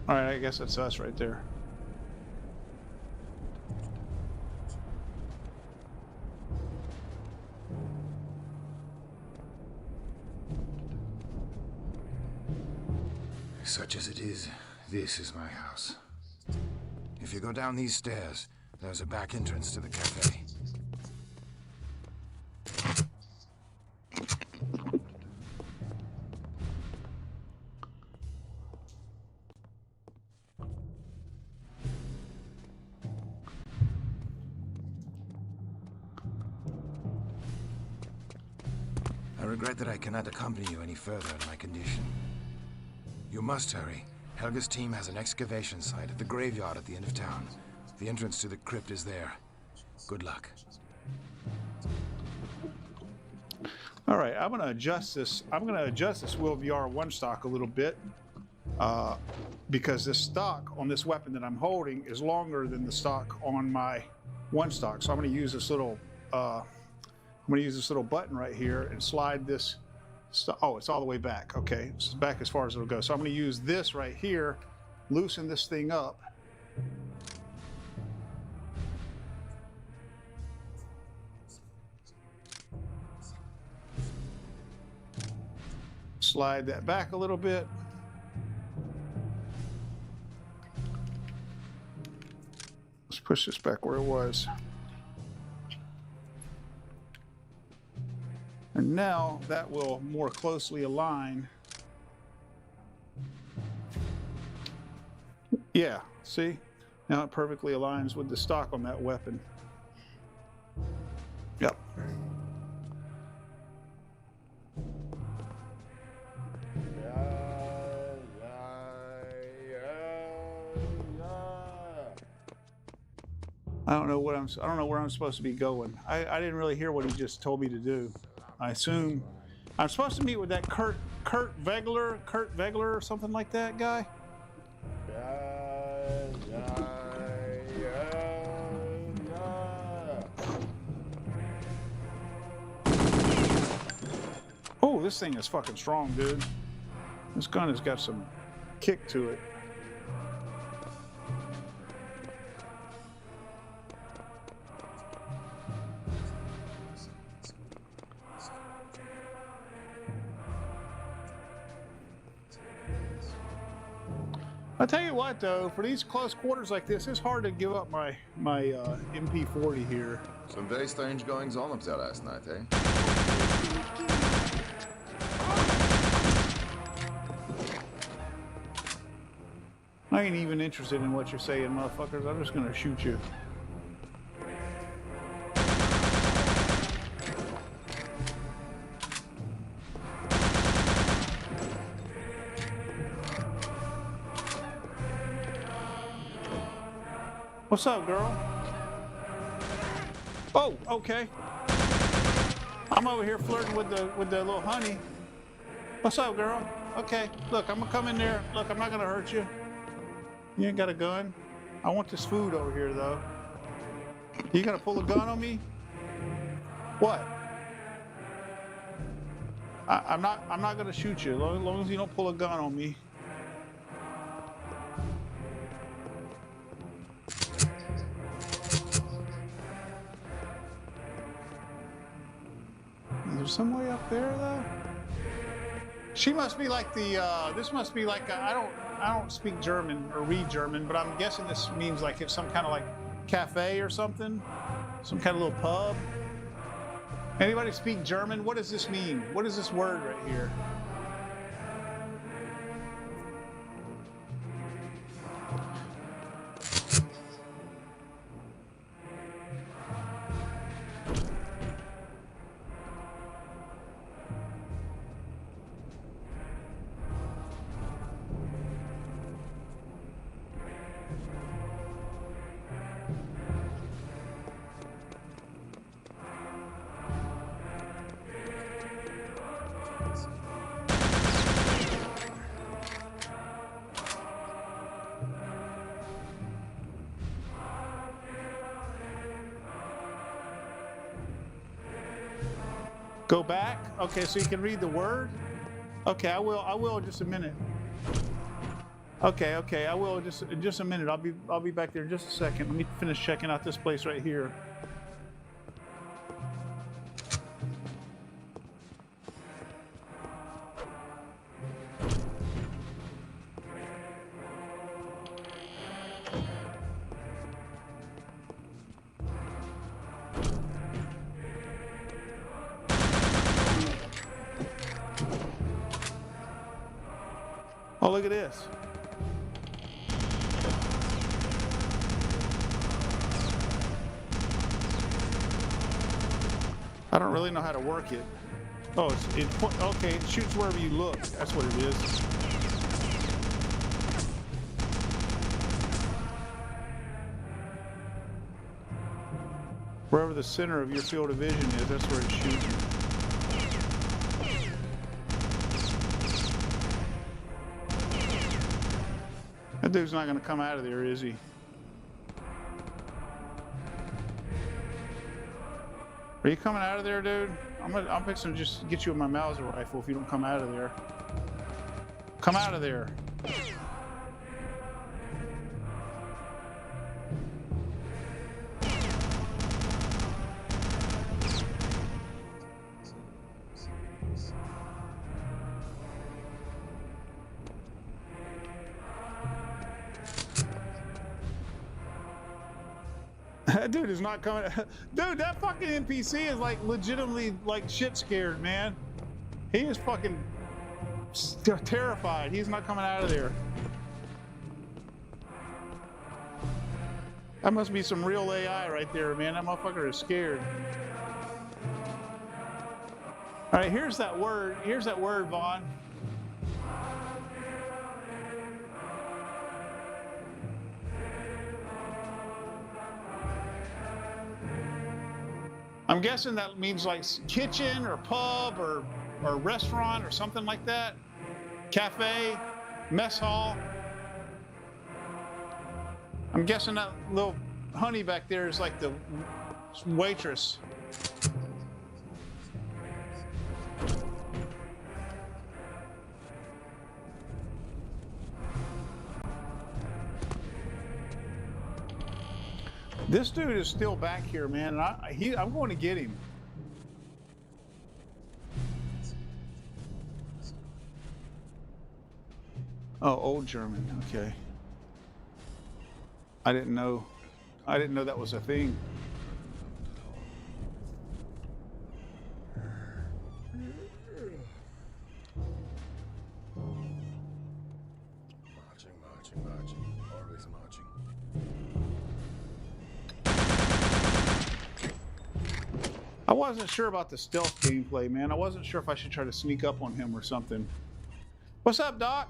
All right, I guess that's us right there. Such as it is, this is my house. If you go down these stairs, there's a back entrance to the cafe. I regret that I cannot accompany you any further in my condition. You must hurry. Helga's team has an excavation site at the graveyard at the end of town. The entrance to the crypt is there. Good luck. All right, I'm gonna adjust this. I'm gonna adjust this WieldVR Onestock a little bit because this stock on this weapon that I'm holding is longer than the stock on my Onestock. So I'm gonna use this little button right here and slide this. Oh, it's all the way back. Okay, it's back as far as it'll go. So I'm going to use this right here, loosen this thing up. Slide that back a little bit. Let's push this back where it was. And now that will more closely align. Yeah, see? Now it perfectly aligns with the stock on that weapon. Yep. I don't know where I'm supposed to be going. I didn't really hear what he just told me to do. I assume I'm supposed to meet with that Kurt Vegler or something like that guy. Oh, this thing is fucking strong, dude. This gun has got some kick to it. I tell you what, though, for these close quarters like this, it's hard to give up my MP40 here. Some very strange goings on up there last night, eh? I ain't even interested in what you're saying, motherfuckers. I'm just gonna shoot you. What's up, girl? Oh, okay. I'm over here flirting with the little honey. What's up, girl? Okay, look, I'm gonna come in there. Look, I'm not gonna hurt you. You ain't got a gun. I want this food over here, though. You gonna pull a gun on me? What? I'm not gonna shoot you as long as you don't pull a gun on me. Is there some way up there, though? She must be like the, this must be like, I don't speak German or read German, but I'm guessing this means like it's some kind of like cafe or something, some kind of little pub. Anybody speak German? What does this mean? What is this word right here? Go back? Okay, so you can read the word? Okay, I will in just a minute. Okay, I will in just a minute. I'll be back there in just a second. Let me finish checking out this place right here. Oh, look at this. I don't really know how to work it. Oh, okay, it shoots wherever you look. That's what it is. Wherever the center of your field of vision is, that's where it's shooting. That dude's not going to come out of there, is he? Are you coming out of there, dude? I'm fixing to just get you with my Mauser rifle if you don't come out of there. Come out of there. That dude is not coming. Dude, that fucking NPC is like legitimately like shit scared, man. He is fucking terrified. He's not coming out of there. That must be some real AI right there, man. That motherfucker is scared. All right, here's that word. Here's that word, Vaughn. I'm guessing that means like kitchen or pub or restaurant or something like that. Cafe, mess hall. I'm guessing that little honey back there is like the waitress. This dude is still back here, man, and I'm going to get him. Oh, old German, okay. I didn't know that was a thing. Marching, always marching. I wasn't sure about the stealth gameplay, man. I wasn't sure if I should try to sneak up on him or something. What's up, Doc?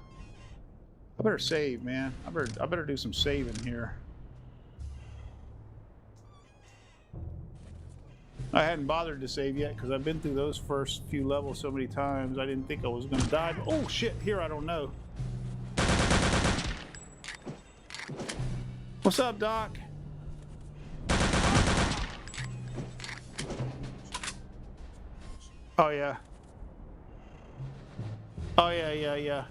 I better save, man. I better do some saving here. I hadn't bothered to save yet because I've been through those first few levels so many times. I didn't think I was going to die. But, oh shit! Here, I don't know. What's up, Doc? Oh yeah. Oh yeah.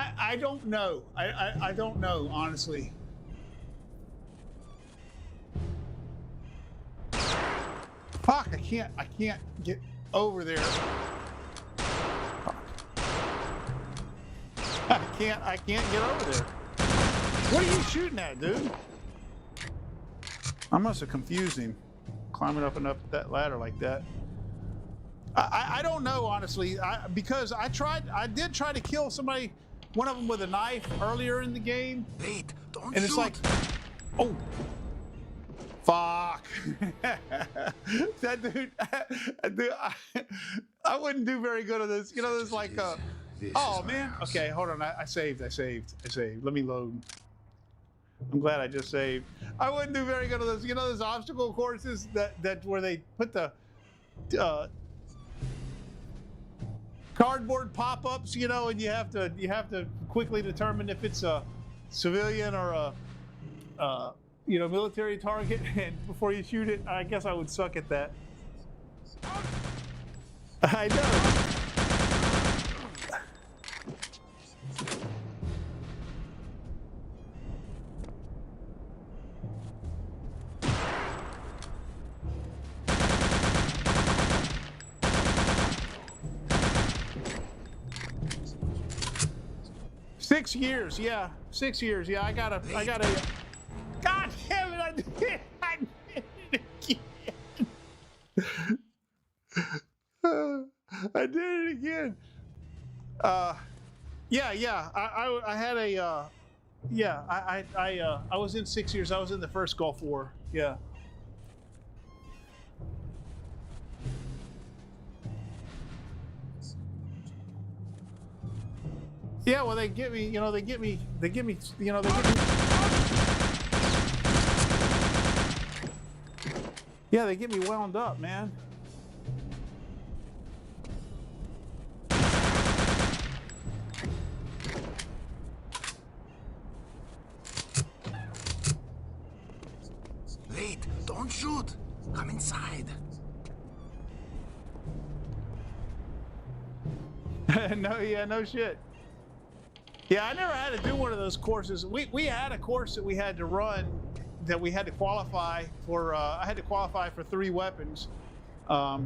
I don't know. I don't know, honestly. Fuck, I can't get over there. I can't get over there. What are you shooting at, dude? I must have confused him. Climbing up and up that ladder like that. I don't know, honestly, because I did try to kill somebody, one of them with a knife earlier in the game. Wait, don't and it's shoot. like, oh, fuck. That dude, I wouldn't do very good at this. You know, there's like, oh man. Okay, hold on. I saved. Let me load. I'm glad I just saved. I wouldn't do very good at this. You know, those obstacle courses that where they put the cardboard pop-ups, you know, and you have to quickly determine if it's a civilian or a you know, military target, and before you shoot it. I guess I would suck at that. I know. 6 years, yeah. 6 years, yeah. I got a. God damn it! I did it again. Yeah. I had a yeah. I was in 6 years. I was in the first Gulf War. Yeah. Yeah, well, they get me, you know, they get me, you know, they get me. Yeah, they get me wound up, man. Wait, don't shoot. Come inside. No, yeah, no shit. Yeah, I never had to do one of those courses. We had a course that we had to run, that we had to qualify for. I had to qualify for 3 weapons, but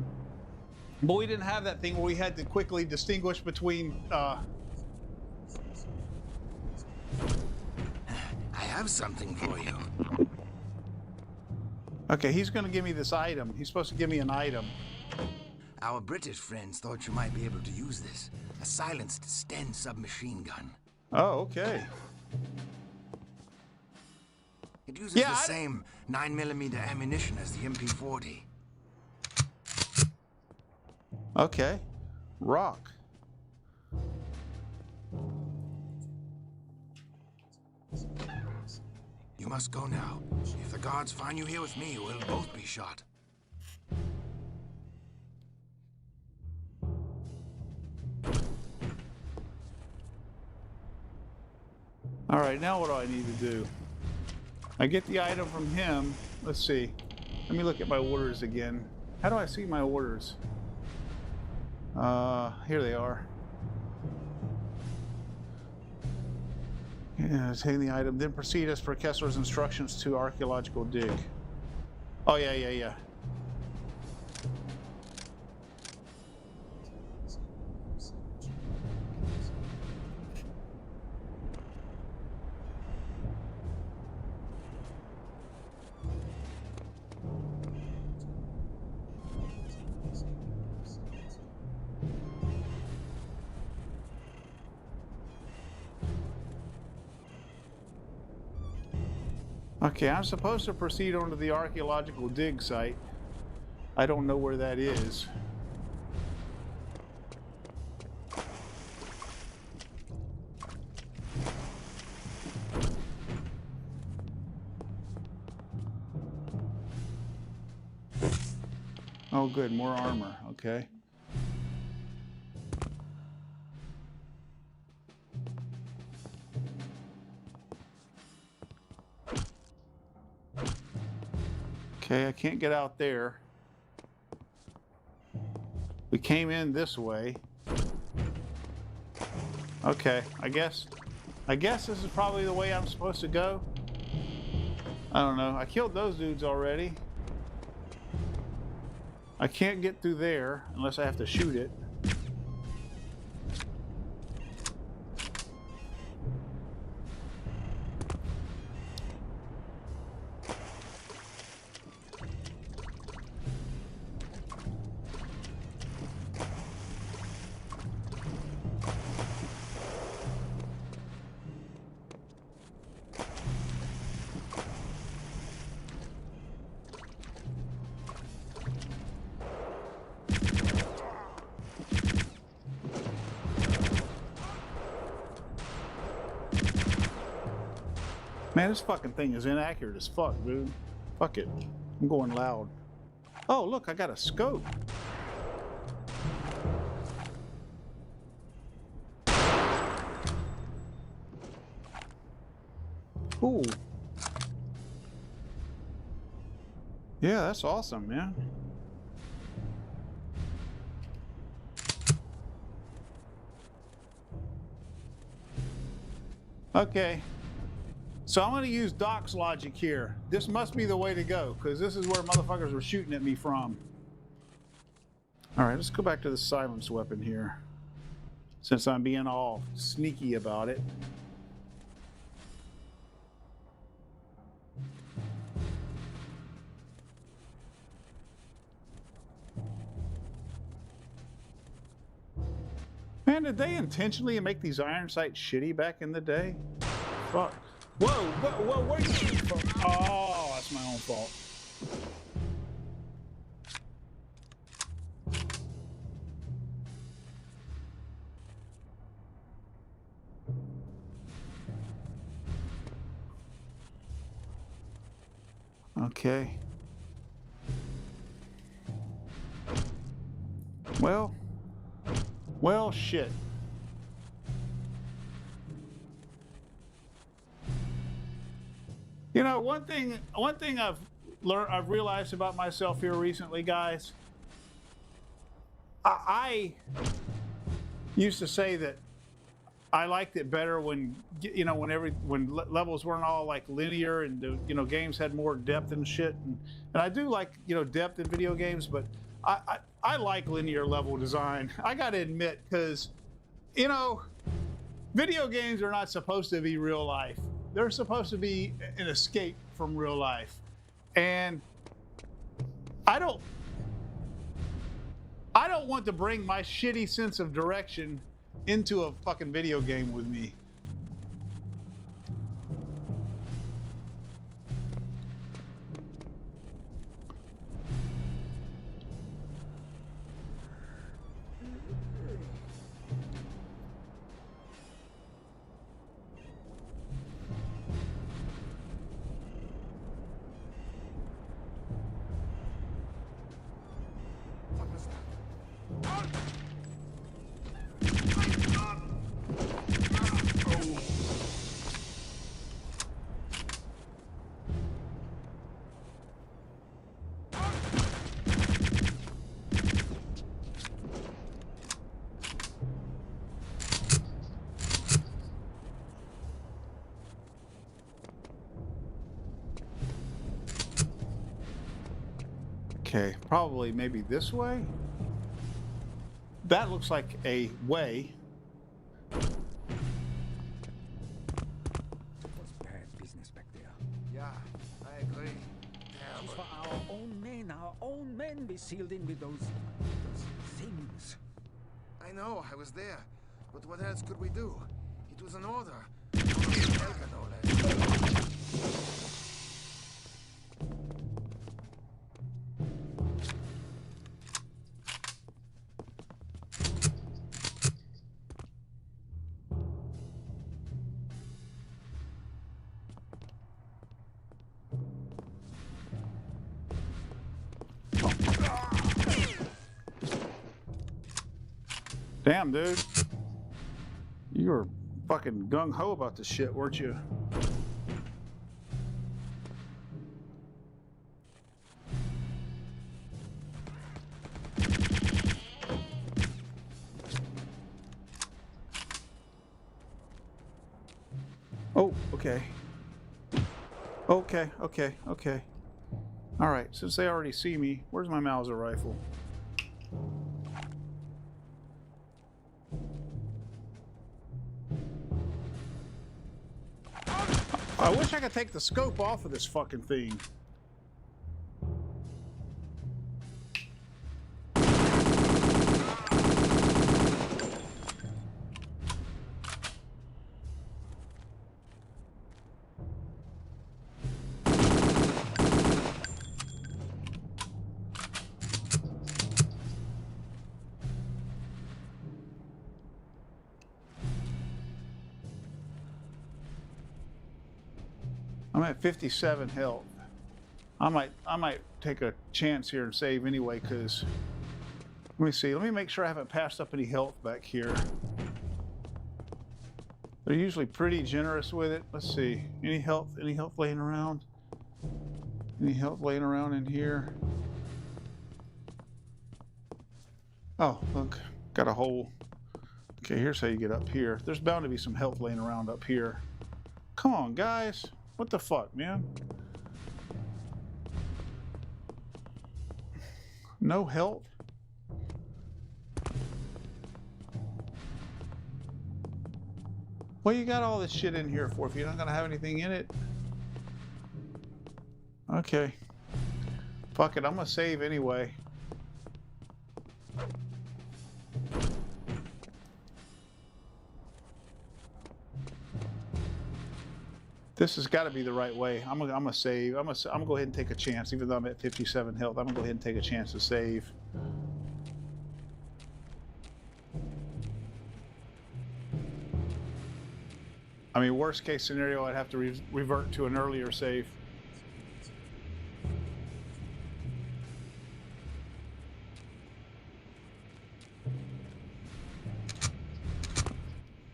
we didn't have that thing where we had to quickly distinguish between. I have something for you. Okay, he's going to give me this item. He's supposed to give me an item. Our British friends thought you might be able to use this. A silenced Sten submachine gun. Oh, okay. It uses the same 9mm ammunition as the MP40. Okay. Rock. You must go now. If the guards find you here with me, we'll both be shot. All right, now what do I need to do? I get the item from him. Let's see. Let me look at my orders again. How do I see my orders? Here they are. Yeah, taking the item, then proceed as per Kessler's instructions to archaeological dig. Oh, yeah. Okay, I'm supposed to proceed onto the archaeological dig site. I don't know where that is. Oh, good, more armor. Okay. Okay, I can't get out there. We came in this way. Okay, I guess this is probably the way I'm supposed to go. I don't know. I killed those dudes already. I can't get through there unless I have to shoot it. Man, this fucking thing is inaccurate as fuck, dude. Fuck it. I'm going loud. Oh, look, I got a scope. Ooh. Yeah, that's awesome, man. Okay. So I'm going to use Doc's logic here. This must be the way to go, because this is where motherfuckers were shooting at me from. All right, let's go back to the silence weapon here, since I'm being all sneaky about it. Man, did they intentionally make these iron sights shitty back in the day? Fuck. Whoa, whoa, where you from? Oh, that's my own fault. Okay. Well, shit. You know, one thing I've realized about myself here recently, guys. I used to say that I liked it better when, you know, when levels weren't all like linear and the, you know, games had more depth and shit. And I do like, you know, depth in video games, but I like linear level design. I got to admit, because, you know, video games are not supposed to be real life. They're supposed to be an escape from real life. And I don't want to bring my shitty sense of direction into a fucking video game with me. Okay, probably maybe this way. That looks like a way. It was bad business back there. Yeah, I agree. It's for our own men be sealed in with those things. I know, I was there. But what else could we do? It was an order. Damn, dude. You were fucking gung-ho about this shit, weren't you? Oh, okay. Okay. All right, since they already see me, where's my Mauser rifle? I wish I could take the scope off of this fucking thing. I'm at 57 health. I might take a chance here and save anyway, because let me see. Let me make sure I haven't passed up any health back here. They're usually pretty generous with it. Let's see. Any health laying around? Any health laying around in here? Oh, look, got a hole. Okay, here's how you get up here. There's bound to be some health laying around up here. Come on, guys. What the fuck, man? No health? What you got all this shit in here for if you're not gonna have anything in it? Okay. Fuck it, I'm gonna save anyway. This has got to be the right way. I'm gonna save. I'm gonna go ahead and take a chance, even though I'm at 57 health. I'm gonna go ahead and take a chance to save. I mean, worst case scenario, I'd have to revert to an earlier save.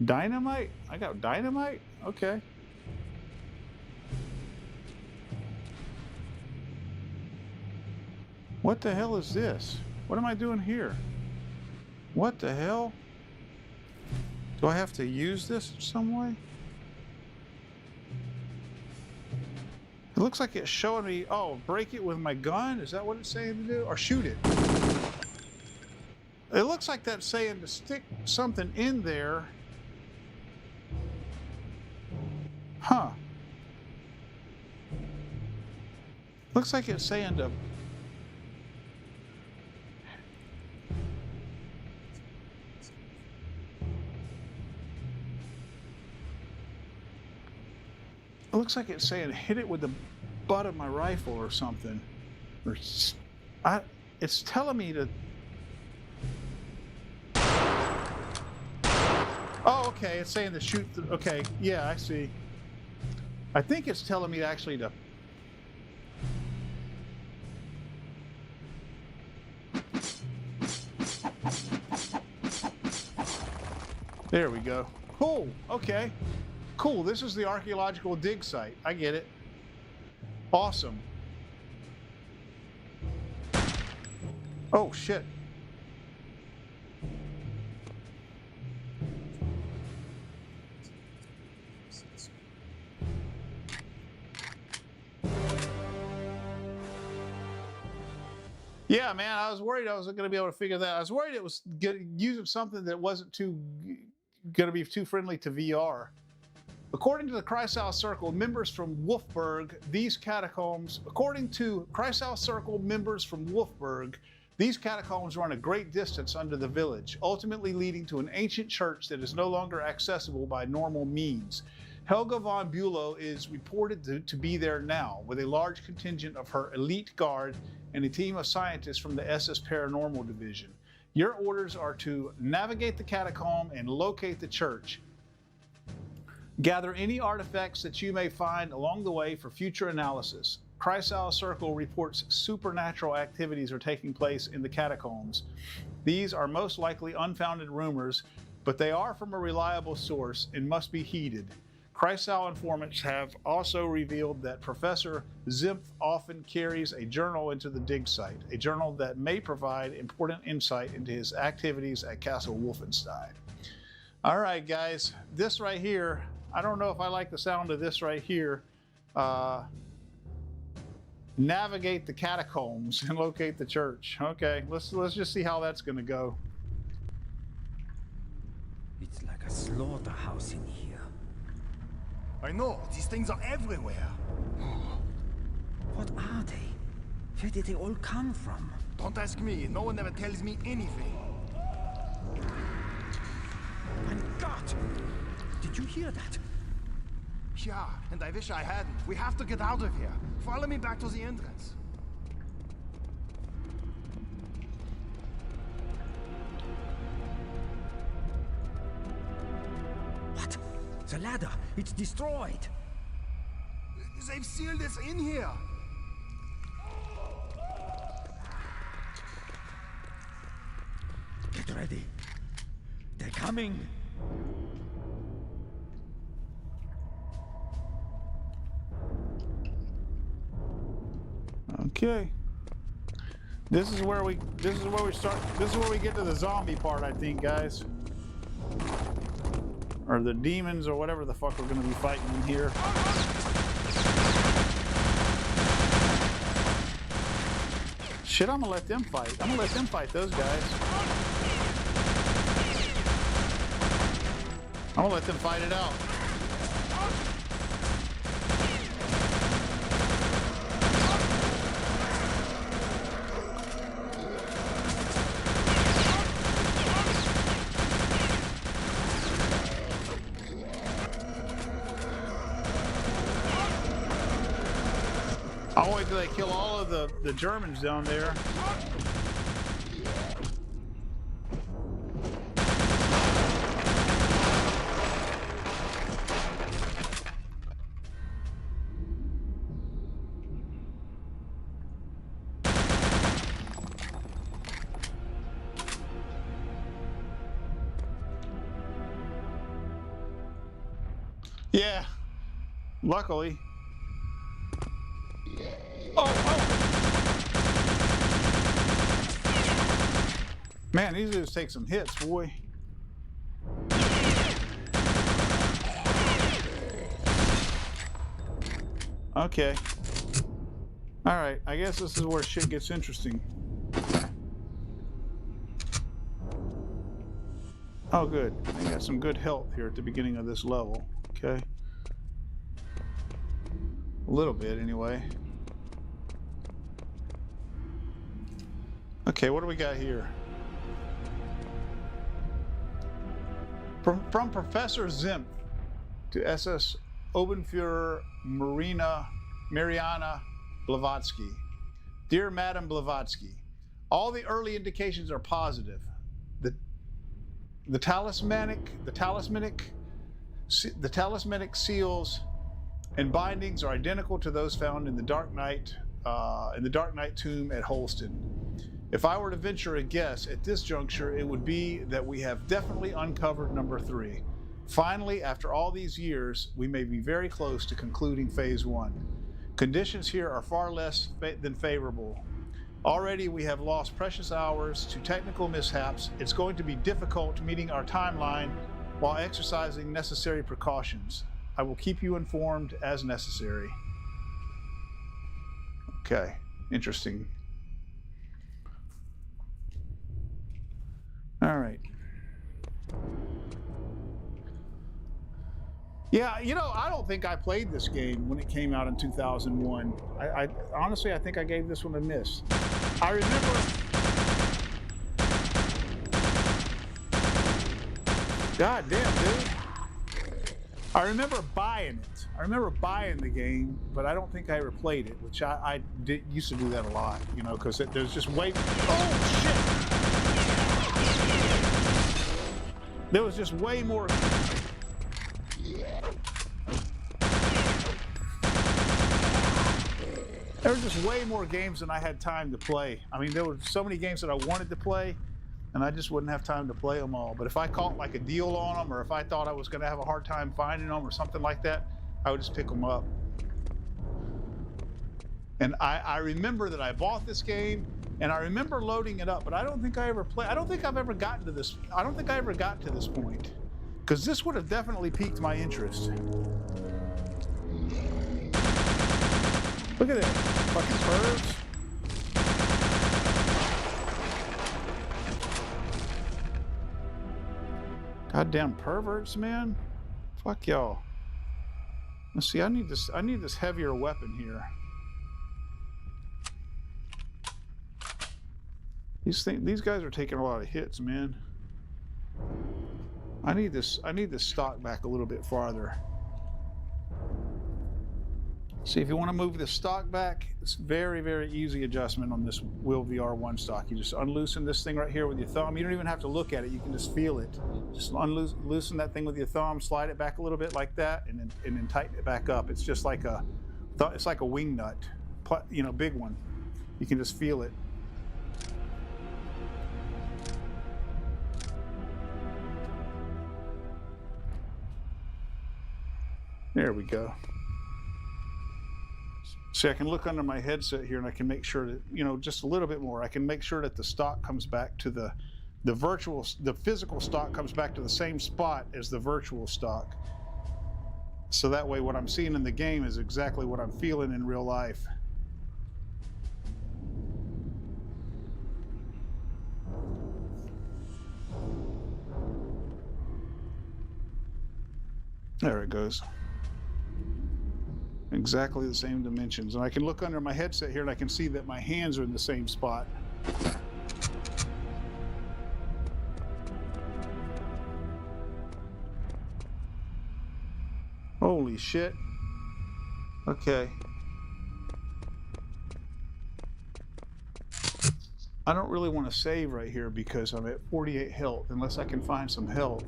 Dynamite? I got dynamite? Okay. What the hell is this? What am I doing here? What the hell? Do I have to use this in some way? It looks like it's showing me, oh, break it with my gun? Is that what it's saying to do? Or shoot it? It looks like that's saying to stick something in there. Huh. Looks like it's saying to... It looks like it's saying hit it with the butt of my rifle or something. Or it's telling me to... Oh, okay, it's saying to shoot the... Okay, yeah, I see. I think it's telling me actually to... There we go. Cool, okay. Cool, this is the archaeological dig site. I get it. Awesome. Oh, shit. Yeah, man, I was worried I wasn't going to be able to figure that out. I was worried it was using something that wasn't going to be too friendly to VR. According to the Kreisau Circle members from Wolfburg, these catacombs run a great distance under the village, ultimately leading to an ancient church that is no longer accessible by normal means. Helga von Bülow is reported to be there now, with a large contingent of her elite guard and a team of scientists from the SS Paranormal Division. Your orders are to navigate the catacomb and locate the church. Gather any artifacts that you may find along the way for future analysis. Kreisau Circle reports supernatural activities are taking place in the catacombs. These are most likely unfounded rumors, but they are from a reliable source and must be heeded. Kreisau informants have also revealed that Professor Zimpf often carries a journal into the dig site, a journal that may provide important insight into his activities at Castle Wolfenstein. All right, guys, this right here, I don't know if I like the sound of this right here. Navigate the catacombs and locate the church. Okay, let's just see how that's going to go. It's like a slaughterhouse in here. I know, these things are everywhere. What are they? Where did they all come from? Don't ask me, no one ever tells me anything. My God! Did you hear that? Yeah, and I wish I hadn't. We have to get out of here. Follow me back to the entrance. What? The ladder! It's destroyed! They've sealed us in here. Get ready. They're coming! Okay. This is where we start. This is where we get to the zombie part, I think, guys. Or the demons or whatever the fuck we're gonna be fighting in here. Shit, I'm gonna let them fight. I'm gonna let them fight those guys. I'm gonna let them fight it out. only did I kill all of the Germans down there. Yeah, luckily. Man, these dudes take some hits, boy. Okay. All right, I guess this is where shit gets interesting. Oh, good. I got some good health here at the beginning of this level. Okay. A little bit, anyway. Okay, what do we got here? From Professor Zimpf to SS Oberfuhrer Mariana Blavatsky. Dear Madam Blavatsky, all the early indications are positive. The talismanic seals and bindings are identical to those found in the Dark Knight tomb at Holston. If I were to venture a guess at this juncture, it would be that we have definitely uncovered number 3. Finally, after all these years, we may be very close to concluding phase 1. Conditions here are far less than favorable. Already we have lost precious hours to technical mishaps. It's going to be difficult meeting our timeline while exercising necessary precautions. I will keep you informed as necessary. Okay, interesting. All right. Yeah, you know, I don't think I played this game when it came out in 2001. I honestly, I think I gave this one a miss. I remember... God damn, dude. I remember buying it. I remember buying the game, but I don't think I ever played it, which I used to do that a lot, you know, because there's just way... Oh, shit! There was just way more... There were just way more games than I had time to play. I mean, there were so many games that I wanted to play, and I just wouldn't have time to play them all. But if I caught like a deal on them, or if I thought I was going to have a hard time finding them or something like that, I would just pick them up. And I remember that I bought this game, and I remember loading it up, but I don't think I ever played. I don't think I've ever gotten to this. I don't think I ever got to this point, because this would have definitely piqued my interest. Look at that, fucking pervs. Goddamn perverts, man. Fuck y'all. Let's see, I need this heavier weapon here. These guys are taking a lot of hits, man. I need this stock back a little bit farther. See, if you want to move the stock back, it's very, very easy adjustment on this WieldVR Onestock. You just unloosen this thing right here with your thumb. You don't even have to look at it. You can just feel it. Just loosen that thing with your thumb, slide it back a little bit like that, and then tighten it back up. It's just like it's like a wing nut, you know, big one. You can just feel it. There we go. See, I can look under my headset here and I can make sure that, you know, just a little bit more. I can make sure that the stock comes back to the physical stock comes back to the same spot as the virtual stock. So that way what I'm seeing in the game is exactly what I'm feeling in real life. There it goes. Exactly the same dimensions. And I can look under my headset here and I can see that my hands are in the same spot. Holy shit. Okay. I don't really want to save right here because I'm at 48 health, unless I can find some health.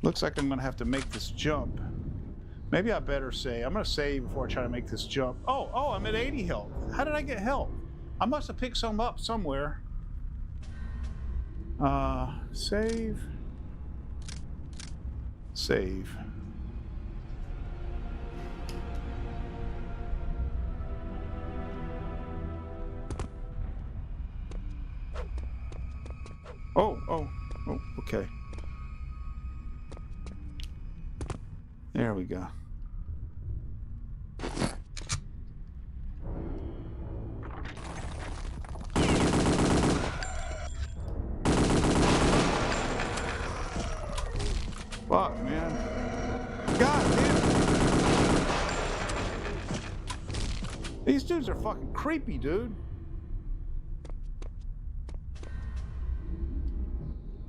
Looks like I'm going to have to make this jump. Maybe I better save. I'm going to save before I try to make this jump. Oh, I'm at 80 health. How did I get health? I must have picked some up somewhere. Save. Save. Oh, okay. There we go. Fuck, man. God damn it. These dudes are fucking creepy, dude.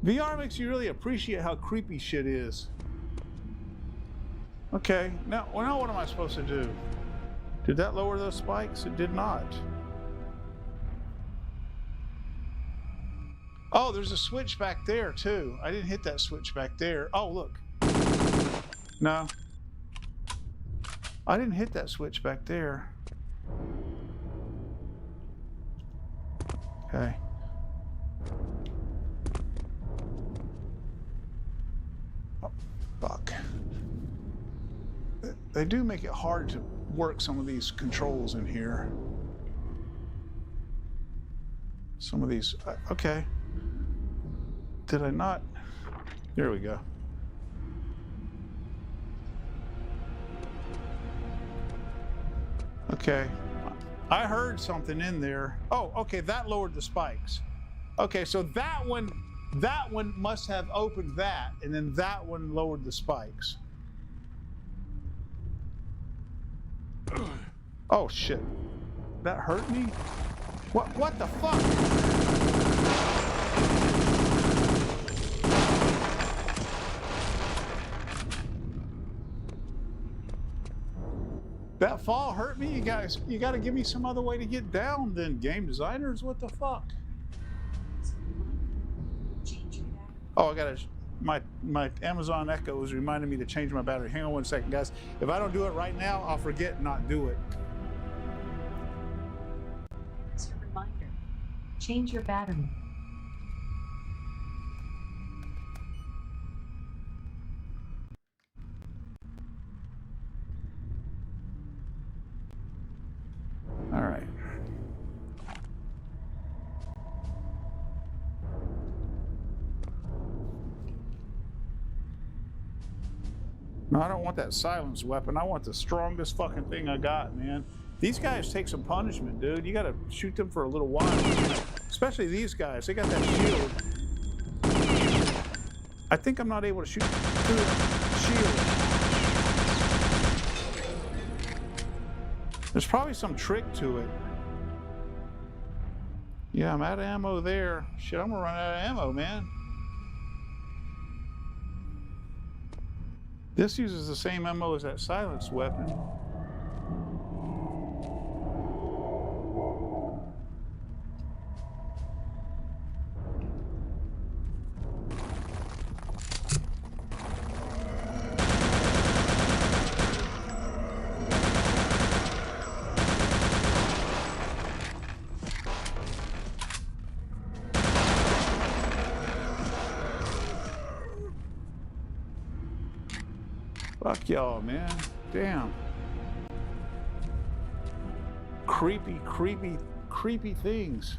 VR makes you really appreciate how creepy shit is. Okay, now what am I supposed to do? Did that lower those spikes? It did not. Oh, there's a switch back there too. I didn't hit that switch back there. Oh, look. No. I didn't hit that switch back there. Okay. Oh, fuck. They do make it hard to work some of these controls in here. Some of these, okay. Did I not? There we go. Okay. I heard something in there. Oh, okay, that lowered the spikes. Okay, so that one must have opened that, and then that one lowered the spikes. Oh shit. That hurt me? What the fuck? That fall hurt me? You guys, you gotta give me some other way to get down then, game designers. What the fuck? Oh, I gotta, my Amazon Echo is reminding me to change my battery. Hang on one second, guys. If I don't do it right now, I'll forget and not do it. It's a reminder. Change your battery. All right. No, I don't want that silence weapon. I want the strongest fucking thing I got, man. These guys take some punishment, dude. You gotta shoot them for a little while. Especially these guys. They got that shield. I think I'm not able to shoot through the shield. There's probably some trick to it. Yeah, I'm out of ammo there. Shit, I'm gonna run out of ammo, man. This uses the same ammo as that silenced weapon. Fuck y'all, man. Damn. Creepy, creepy, creepy things.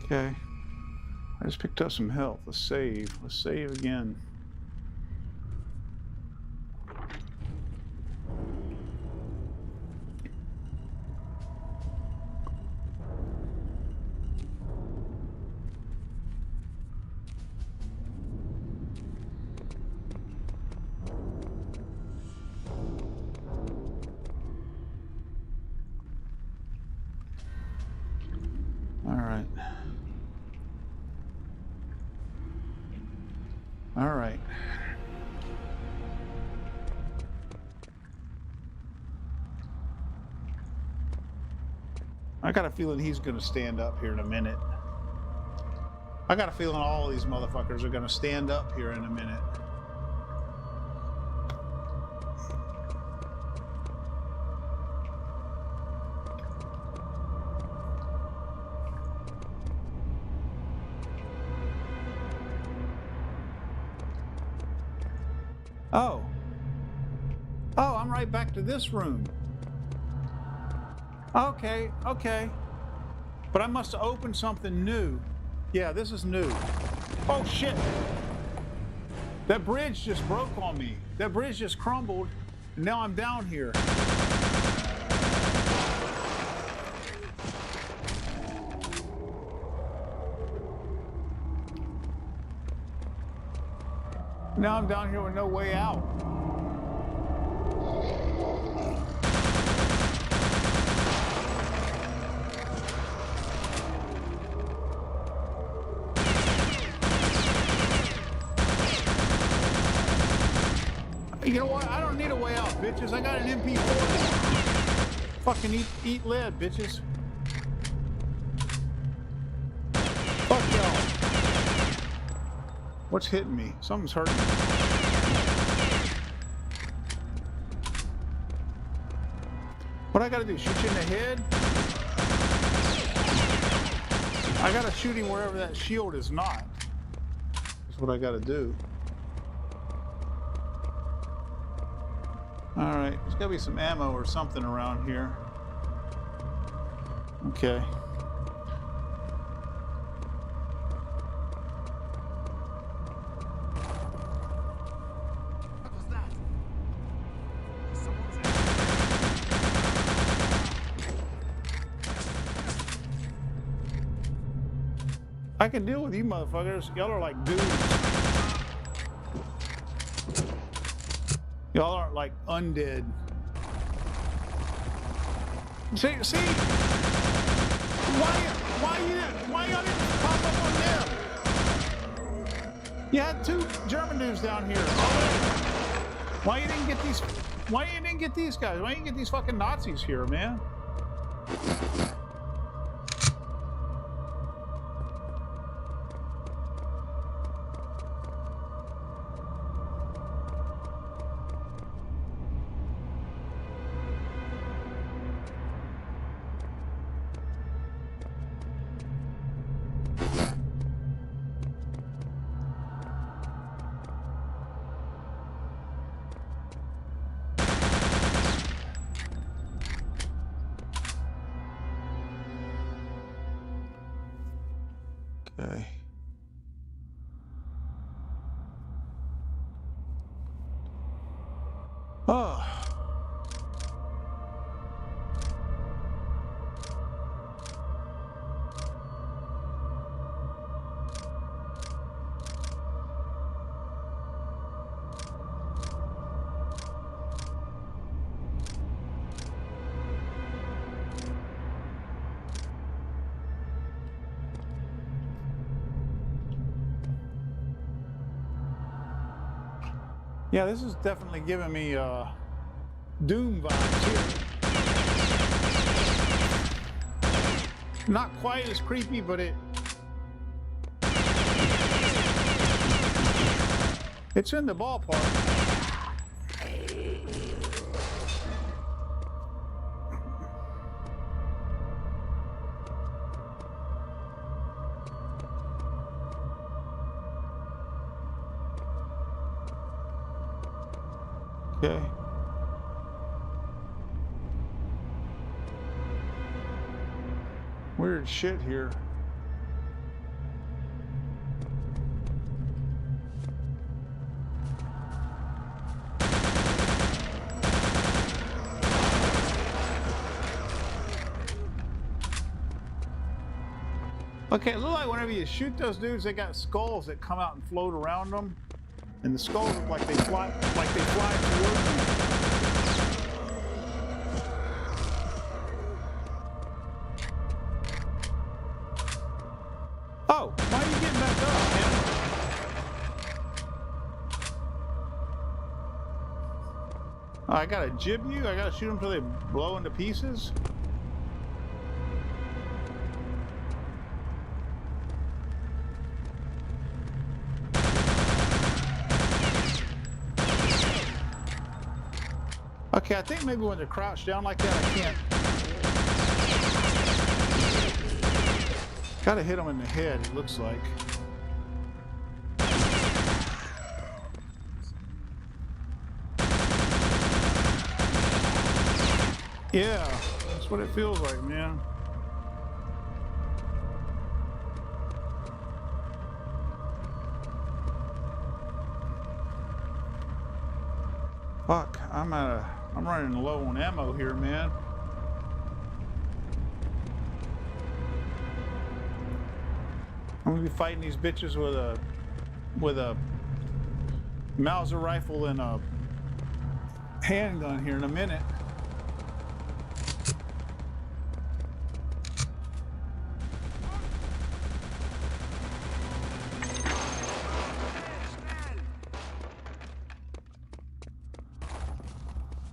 Okay. I just picked up some health. Let's save. Let's save again. All right. I got a feeling he's going to stand up here in a minute. I got a feeling all of these motherfuckers are going to stand up here in a minute. Oh. Oh, I'm right back to this room. Okay, okay. But I must have opened something new. Yeah, this is new. Oh, shit. That bridge just broke on me. That bridge just crumbled, and now I'm down here. Now I'm down here with no way out. You know what? I don't need a way out, bitches. I got an MP40. Fucking eat lead, bitches. Fuck y'all. What's hitting me? Something's hurting me. What I gotta do? Shoot you in the head? I gotta shoot him wherever that shield is not. That's what I gotta do. Alright, there's gotta be some ammo or something around here. Okay. What was that? Someone's I can deal with you motherfuckers. Y'all are like dudes. Y'all aren't like undead. See? Why y'all didn't pop up on them? You had 2 German dudes down here. Why you didn't get these? Why you didn't get these guys? Why you didn't get these fucking Nazis here, man? Okay. Oh. Yeah, this is definitely giving me Doom vibes here. Not quite as creepy, but it's in the ballpark. Okay. Weird shit here. Okay, it looks like whenever you shoot those dudes, they got skulls that come out and float around them. And the skulls look like they fly towards you. Oh, why are you getting back up, man? Oh, I gotta jib you? I gotta shoot them till they blow into pieces? Okay, I think maybe when they're crouched down like that, I can't. Gotta hit them in the head, it looks like. Yeah, that's what it feels like, man. Fuck, I'm running low on ammo here, man. I'm gonna be fighting these bitches with a Mauser rifle and a handgun here in a minute.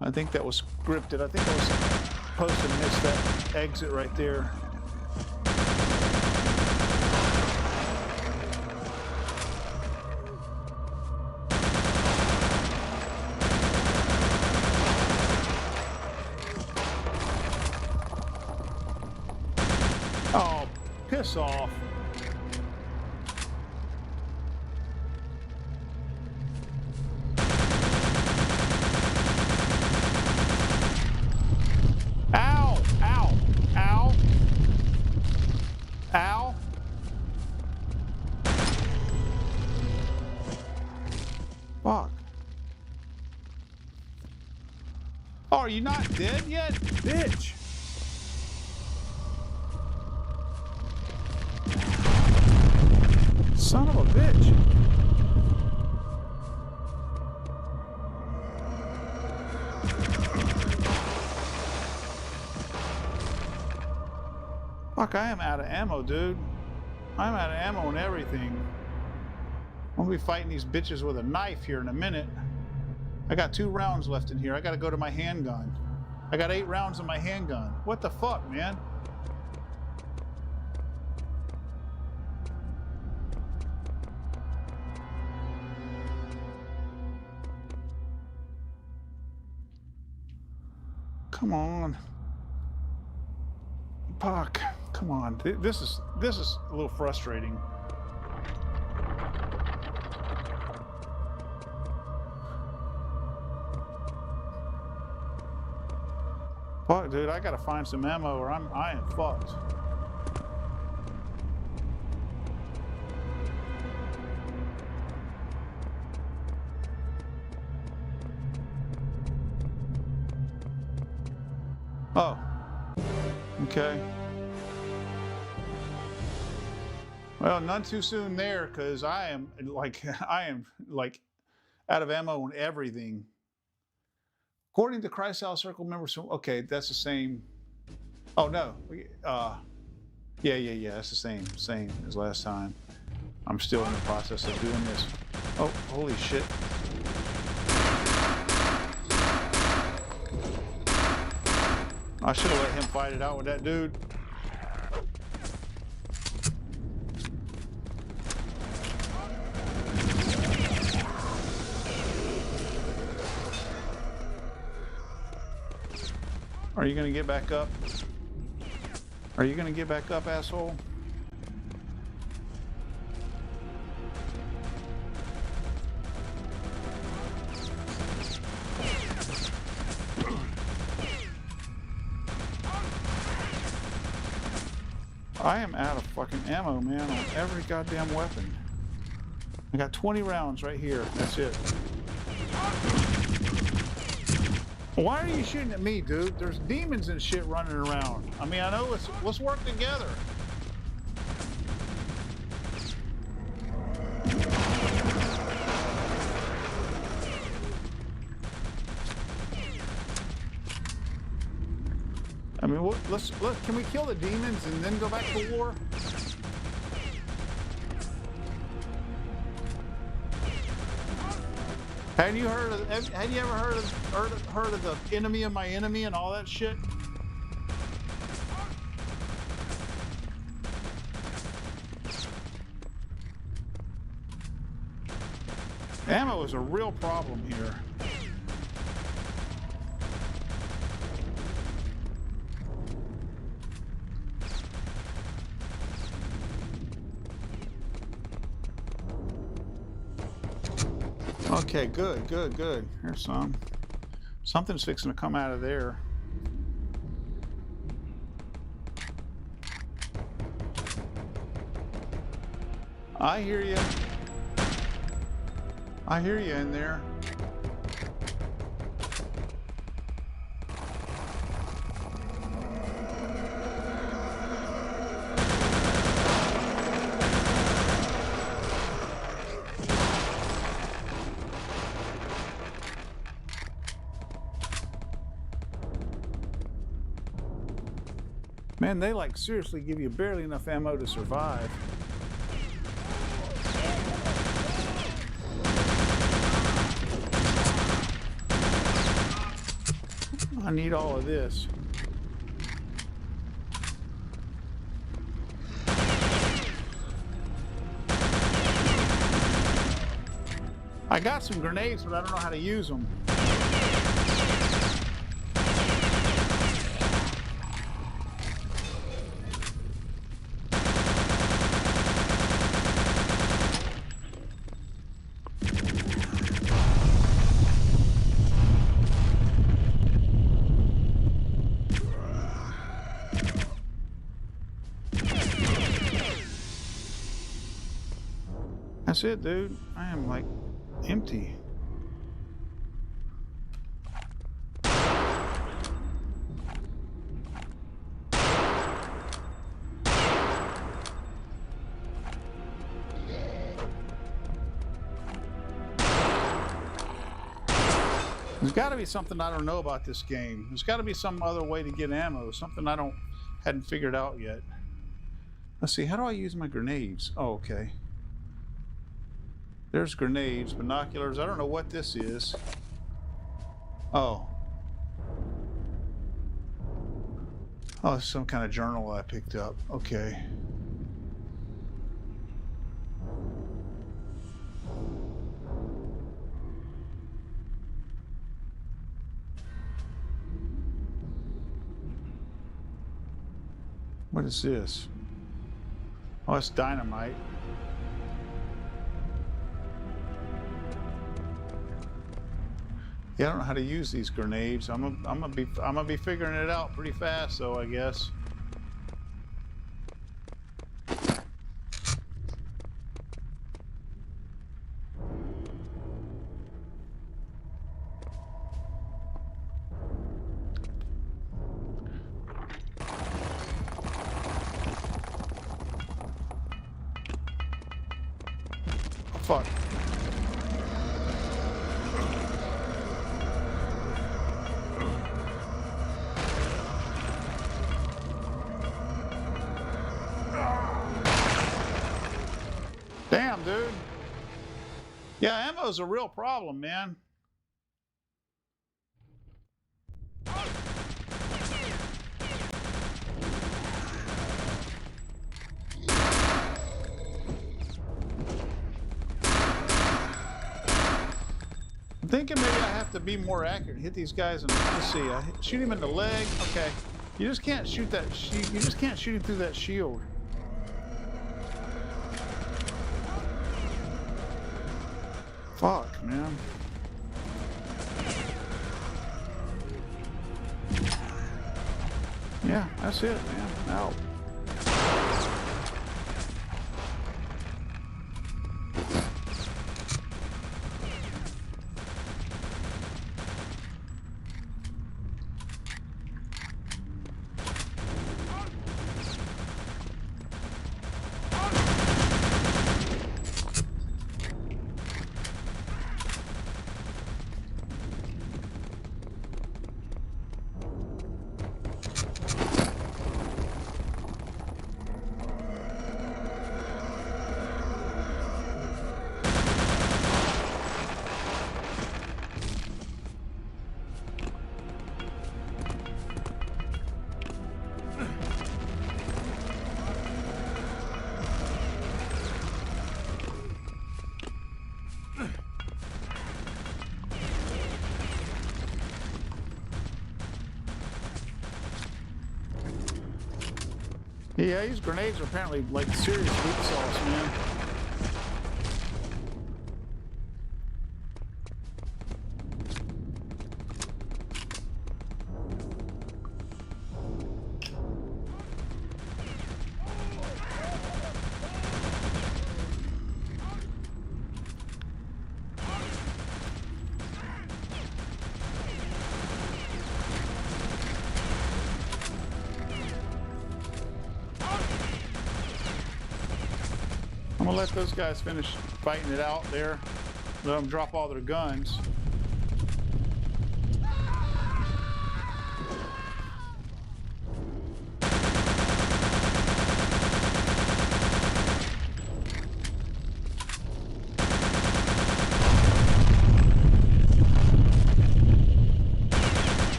I think that was scripted. I think I was supposed to miss that exit right there. Oh, piss off. Ow! Ow! Ow! Ow! Fuck. Oh, are you not dead yet? Bitch! Son of a bitch. Fuck, I am out of ammo, dude. I'm out of ammo and everything. I'm gonna be fighting these bitches with a knife here in a minute. I got 2 rounds left in here. I gotta go to my handgun. I got 8 rounds in my handgun. What the fuck, man? Come on. Fuck. Come on. This is a little frustrating. Fuck, dude, I gotta find some ammo or I am fucked. Oh. Okay. Well, none too soon there, because I am like out of ammo on everything. According to Christhouse Circle members, okay, that's the same. Oh no, yeah, that's the same as last time. I'm still in the process of doing this. Oh, holy shit. I should have let him fight it out with that dude. Are you gonna get back up? Are you gonna get back up, asshole? I am out of fucking ammo, man, on every goddamn weapon. I got 20 rounds right here. That's it. Why are you shooting at me, dude? There's demons and shit running around. I mean, I know let's work together. I mean, can we kill the demons and then go back to war? Have you ever heard of the enemy of my enemy and all that shit? Ammo is a real problem here. Okay, good, good, good. Here's some. Something's fixing to come out of there. I hear you. I hear you in there. Man, they like seriously give you barely enough ammo to survive. I need all of this. I got some grenades, but I don't know how to use them. That's it, dude. I am like empty. There's got to be something I don't know about this game. There's got to be some other way to get ammo, something I hadn't figured out yet. Let's see, how do I use my grenades? Oh, okay. There's grenades, binoculars. I don't know what this is. Oh. Oh, it's some kind of journal I picked up. Okay. What is this? Oh, it's dynamite. Yeah, I don't know how to use these grenades. I'm gonna be figuring it out pretty fast, though, I guess. Fuck. Damn, dude. Yeah, ammo's a real problem, man. I'm thinking maybe I have to be more accurate. Hit these guys and let's see. I shoot him in the leg. Okay, you just can't shoot that. You just can't shoot him through that shield. Fuck, man. Yeah, that's it, man. Out. Yeah, these grenades are apparently like serious weak sauce, man. I'll let those guys finish fighting it out there. Let them drop all their guns.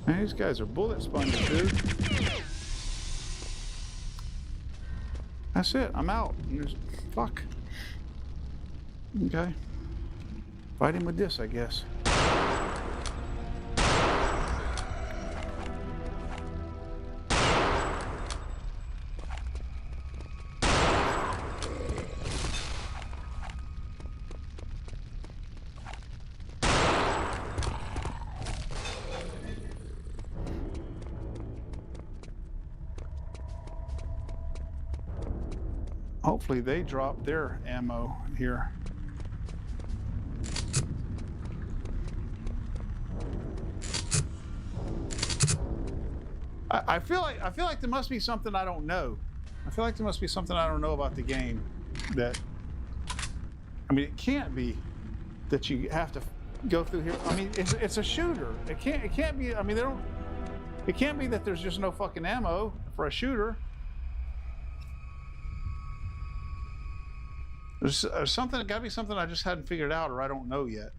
Man, these guys are bullet sponges, dude. That's it. I'm out. Fuck. Okay. Fight him with this, I guess. Hopefully they drop their ammo here. I feel like there must be something I don't know. I feel like there must be something I don't know about the game that, I mean, it can't be that you have to go through here. I mean, it's a shooter. It can't be. I mean, it can't be that there's just no fucking ammo for a shooter. There's something, gotta be something I just hadn't figured out or I don't know yet.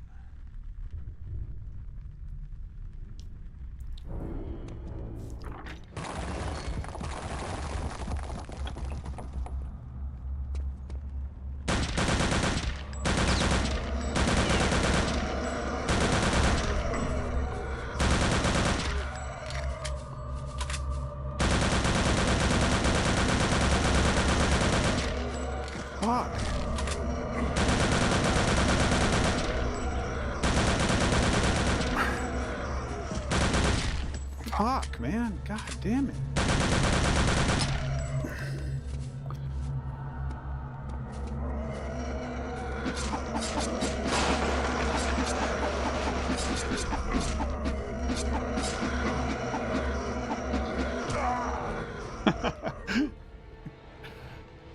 Fuck. Fuck, man. God damn it.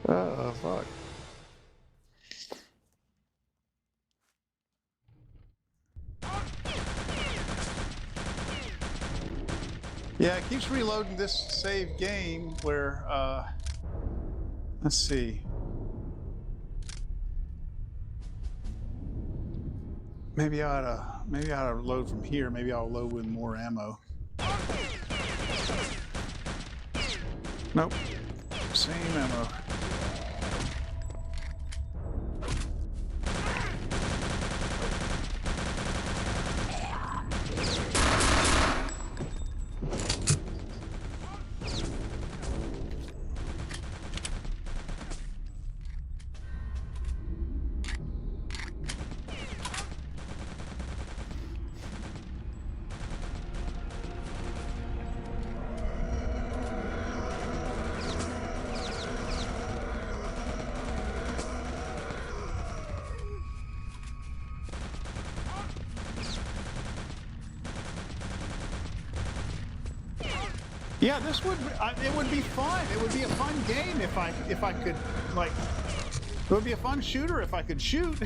Oh, fuck. Yeah, it keeps reloading this save game where, let's see. Maybe I ought to load from here. Maybe I'll load with more ammo. Nope. Same ammo. Yeah, this would it would be fun. It would be a fun game if I could, like, it would be a fun shooter if I could shoot.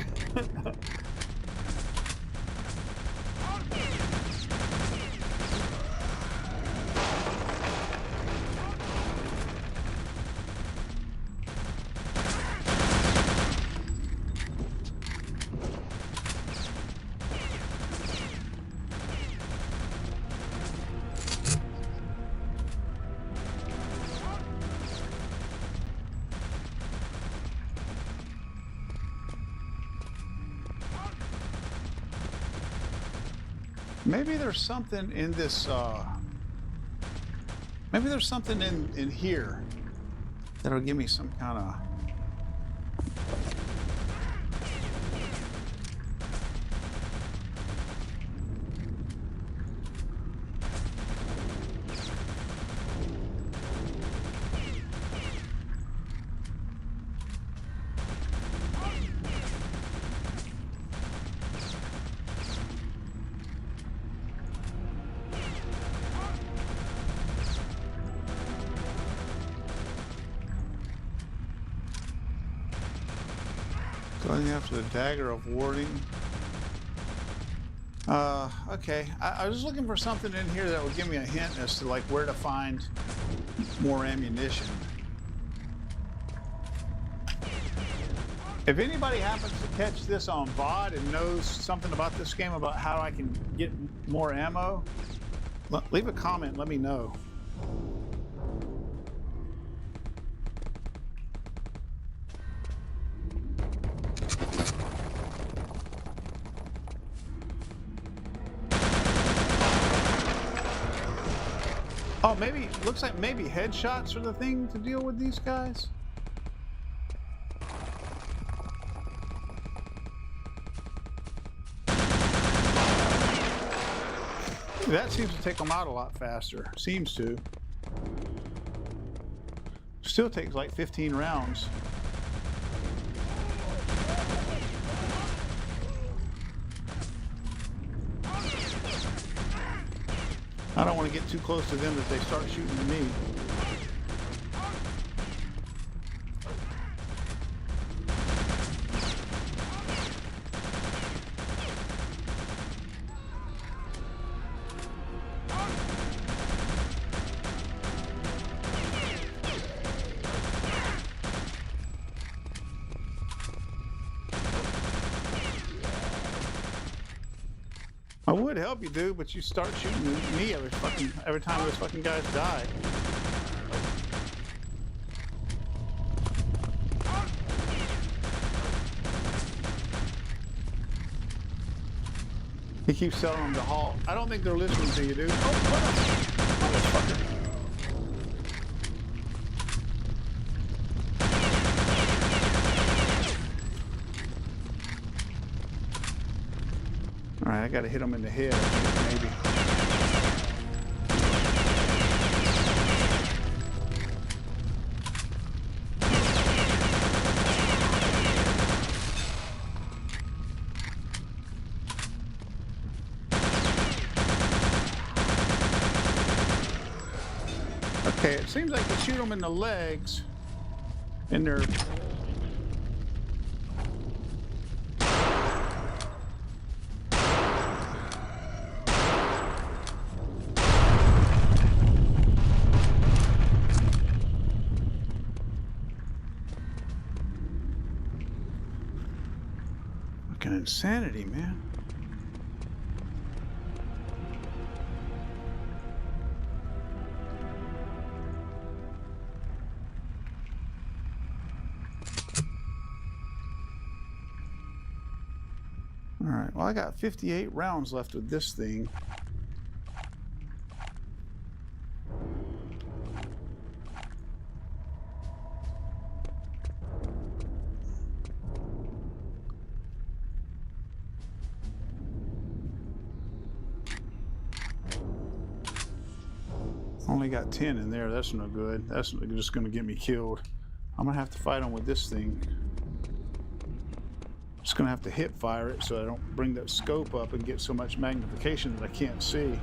Maybe there's something in this, maybe there's something in here that'll give me some kind of... Going after the dagger of warding. Okay. I was looking for something in here that would give me a hint as to like where to find more ammunition. If anybody happens to catch this on VOD and knows something about this game, about how I can get more ammo, leave a comment, let me know. Oh, maybe, looks like maybe headshots are the thing to deal with these guys. That seems to take them out a lot faster. Seems to. Still takes like 15 rounds. I don't want to get too close to them if they start shooting at me. I would help you, dude, but you start shooting at me every time those fucking guys die. He keeps telling them to halt. I don't think they're listening to you, dude. Oh, what a motherfucker. Alright, I gotta hit him in the head, maybe. Okay, it seems like you shoot them in the legs, and they're... Fucking insanity, man. All right, well, I got 58 rounds left with this thing. Only got 10 in there. That's no good. That's just going to get me killed. I'm going to have to fight on with this thing. Just going to have to hip fire it so I don't bring that scope up and get so much magnification that I can't see.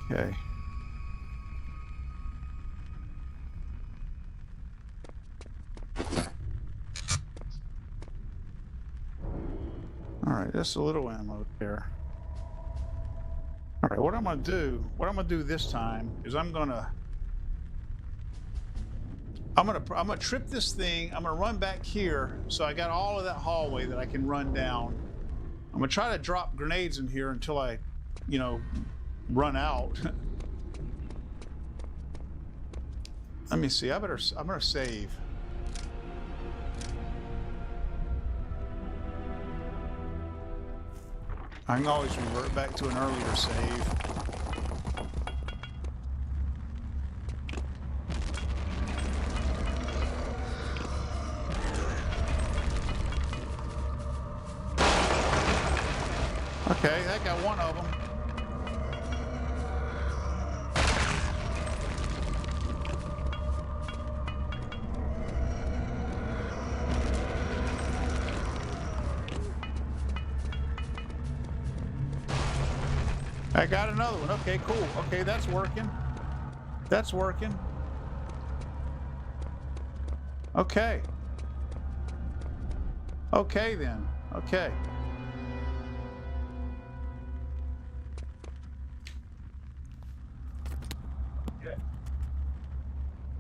Okay. All right, that's a little ammo there. All right, what I'm gonna do this time is I'm gonna trip this thing. I'm gonna run back here, so I got all of that hallway that I can run down. I'm gonna try to drop grenades in here until I, you know, run out. Let me see. I'm gonna save. I can always revert back to an earlier save. Okay, that got one of them. I got another one. Okay, cool. Okay, that's working. That's working. Okay. Okay then. Okay. Okay.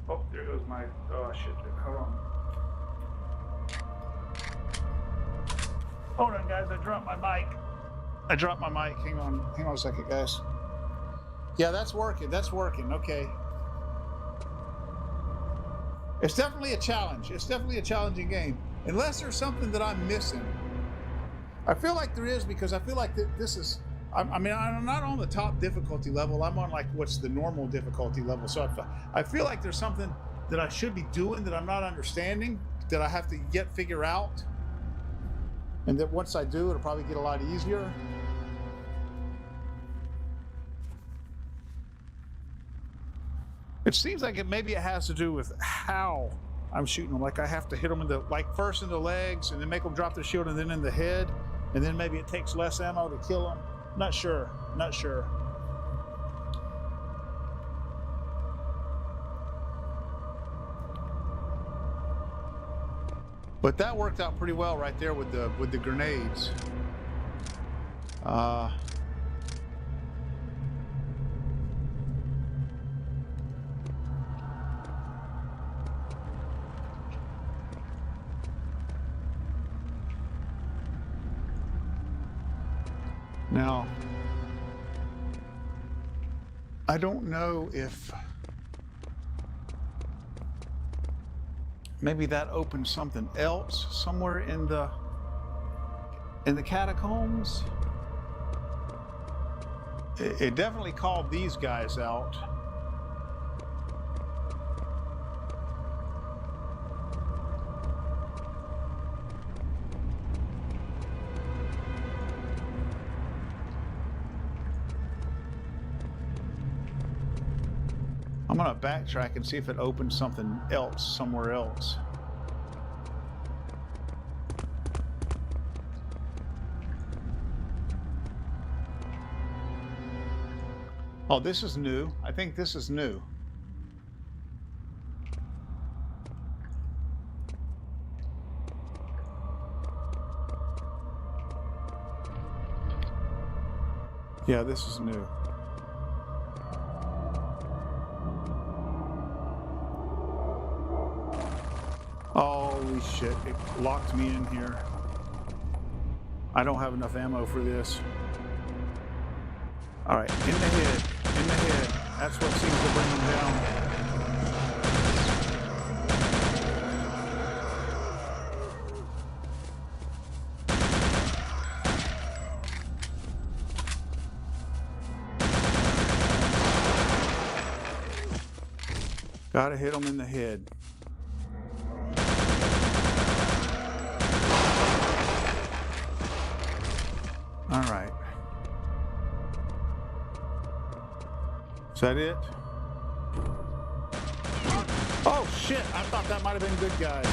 Oh, there goes my. Oh shit! Hold on. Hold on, guys. I dropped my mic. Hang on. Hang on a second, guys. Yeah, that's working. That's working. Okay. It's definitely a challenge. It's definitely a challenging game. Unless there's something that I'm missing. I feel like there is, because I feel like this is, I mean, I'm not on the top difficulty level. I'm on like what's the normal difficulty level. So I feel like there's something that I should be doing that I'm not understanding, that I have to figure out. And that once I do, it'll probably get a lot easier. It seems like maybe it has to do with how I'm shooting them. Like I have to hit them in the, like first in the legs and then make them drop their shield and then in the head. And then maybe it takes less ammo to kill them. Not sure, not sure. But that worked out pretty well right there with the grenades. Now, I don't know if maybe that opened something else somewhere in the catacombs. It definitely called these guys out. I'm gonna backtrack and see if it opens something else somewhere else. Oh, this is new. I think this is new. Yeah, this is new. Holy shit, it locked me in here. I don't have enough ammo for this. All right, in the head, in the head. That's what seems to bring them down. Gotta hit them in the head. All right. Is that it? Oh shit, I thought that might have been good guys.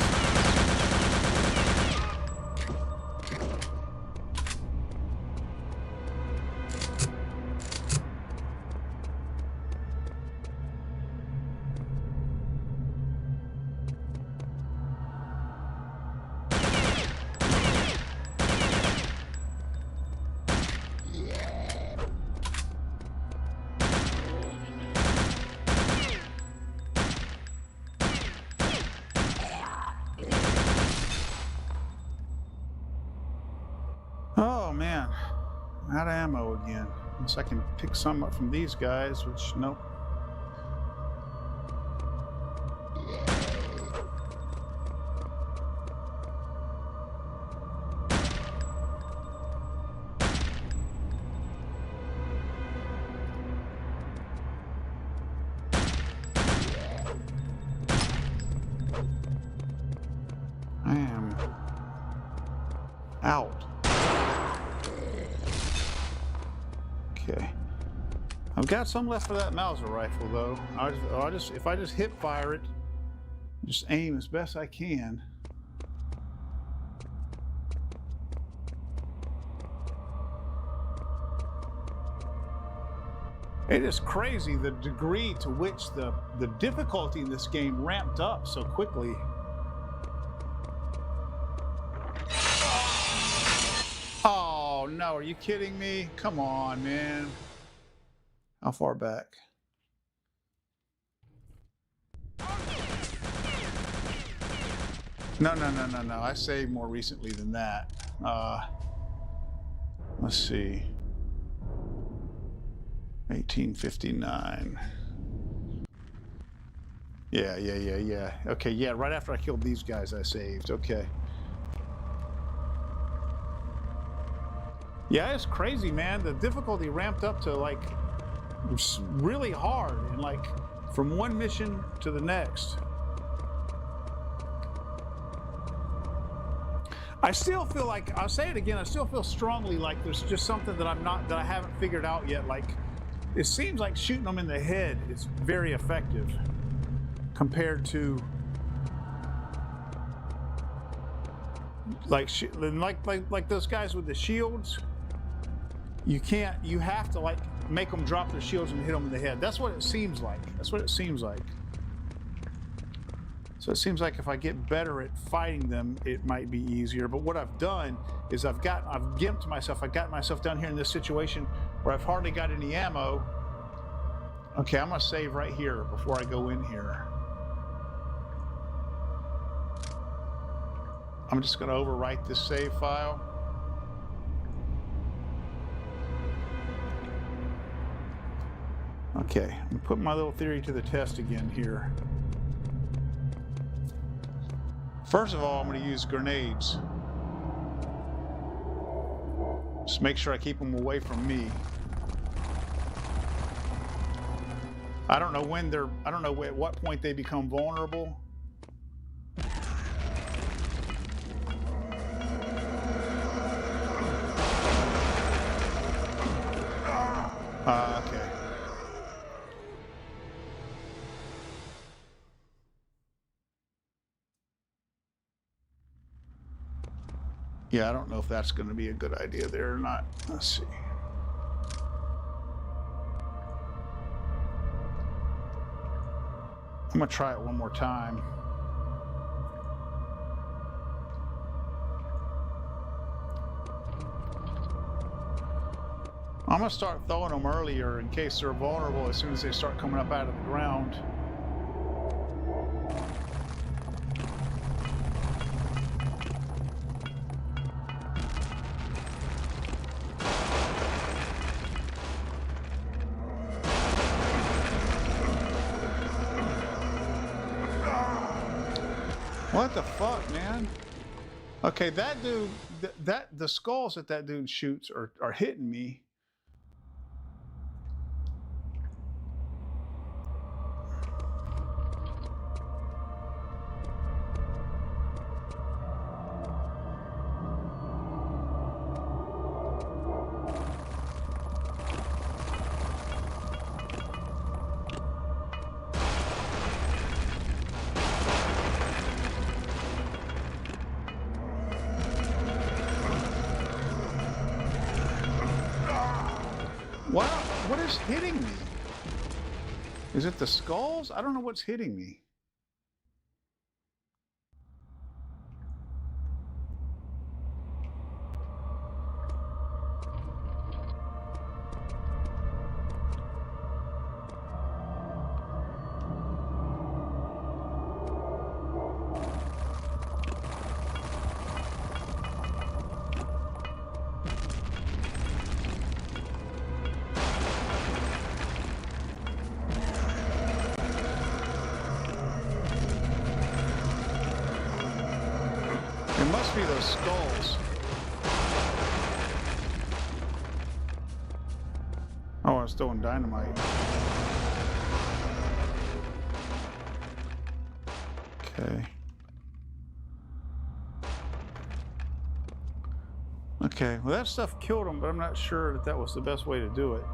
Oh man, out of ammo again. Unless I can pick some up from these guys, which nope. I am out. Okay, I've got some left for that Mauser rifle though. If I just hip fire it, just aim as best I can. It is crazy the degree to which the difficulty in this game ramped up so quickly. Oh no, are you kidding me? Come on, man. How far back? No. I saved more recently than that. Let's see. 1859. Yeah. Okay, yeah, right after I killed these guys, I saved. Okay. Yeah, it's crazy, man. The difficulty ramped up to like really hard, and like from one mission to the next. I still feel like, I'll say it again, I still feel strongly like there's just something that I haven't figured out yet. Like, it seems like shooting them in the head is very effective compared to like those guys with the shields. You have to like make them drop their shields and hit them in the head. That's what it seems like. So it seems like if I get better at fighting them, it might be easier. But what I've done is I've gimped myself. I got myself down here in this situation where I've hardly got any ammo. Okay, I'm gonna save right here before I go in here. I'm just gonna overwrite this save file. Okay, I'm gonna put my little theory to the test again here. First of all, I'm going to use grenades. Just make sure I keep them away from me. I don't know at what point they become vulnerable. Okay. Yeah, I don't know if that's going to be a good idea there or not. Let's see. I'm going to try it one more time. I'm going to start throwing them earlier in case they're vulnerable as soon as they start coming up out of the ground. What the fuck, man? Okay, that dude, the skulls that dude shoots are hitting me. What is hitting me? Is it the skulls? I don't know what's hitting me. It must be those skulls. Oh, I was throwing dynamite. Okay. Okay, well that stuff killed him, but I'm not sure that was the best way to do it.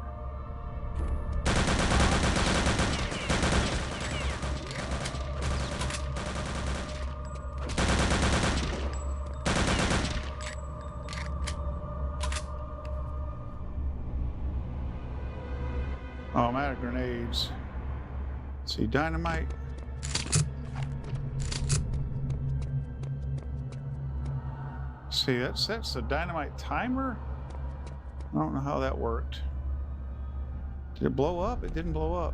I'm out of grenades. Let's see, dynamite. See, that's the dynamite timer. I don't know how that worked. Did it blow up? It didn't blow up.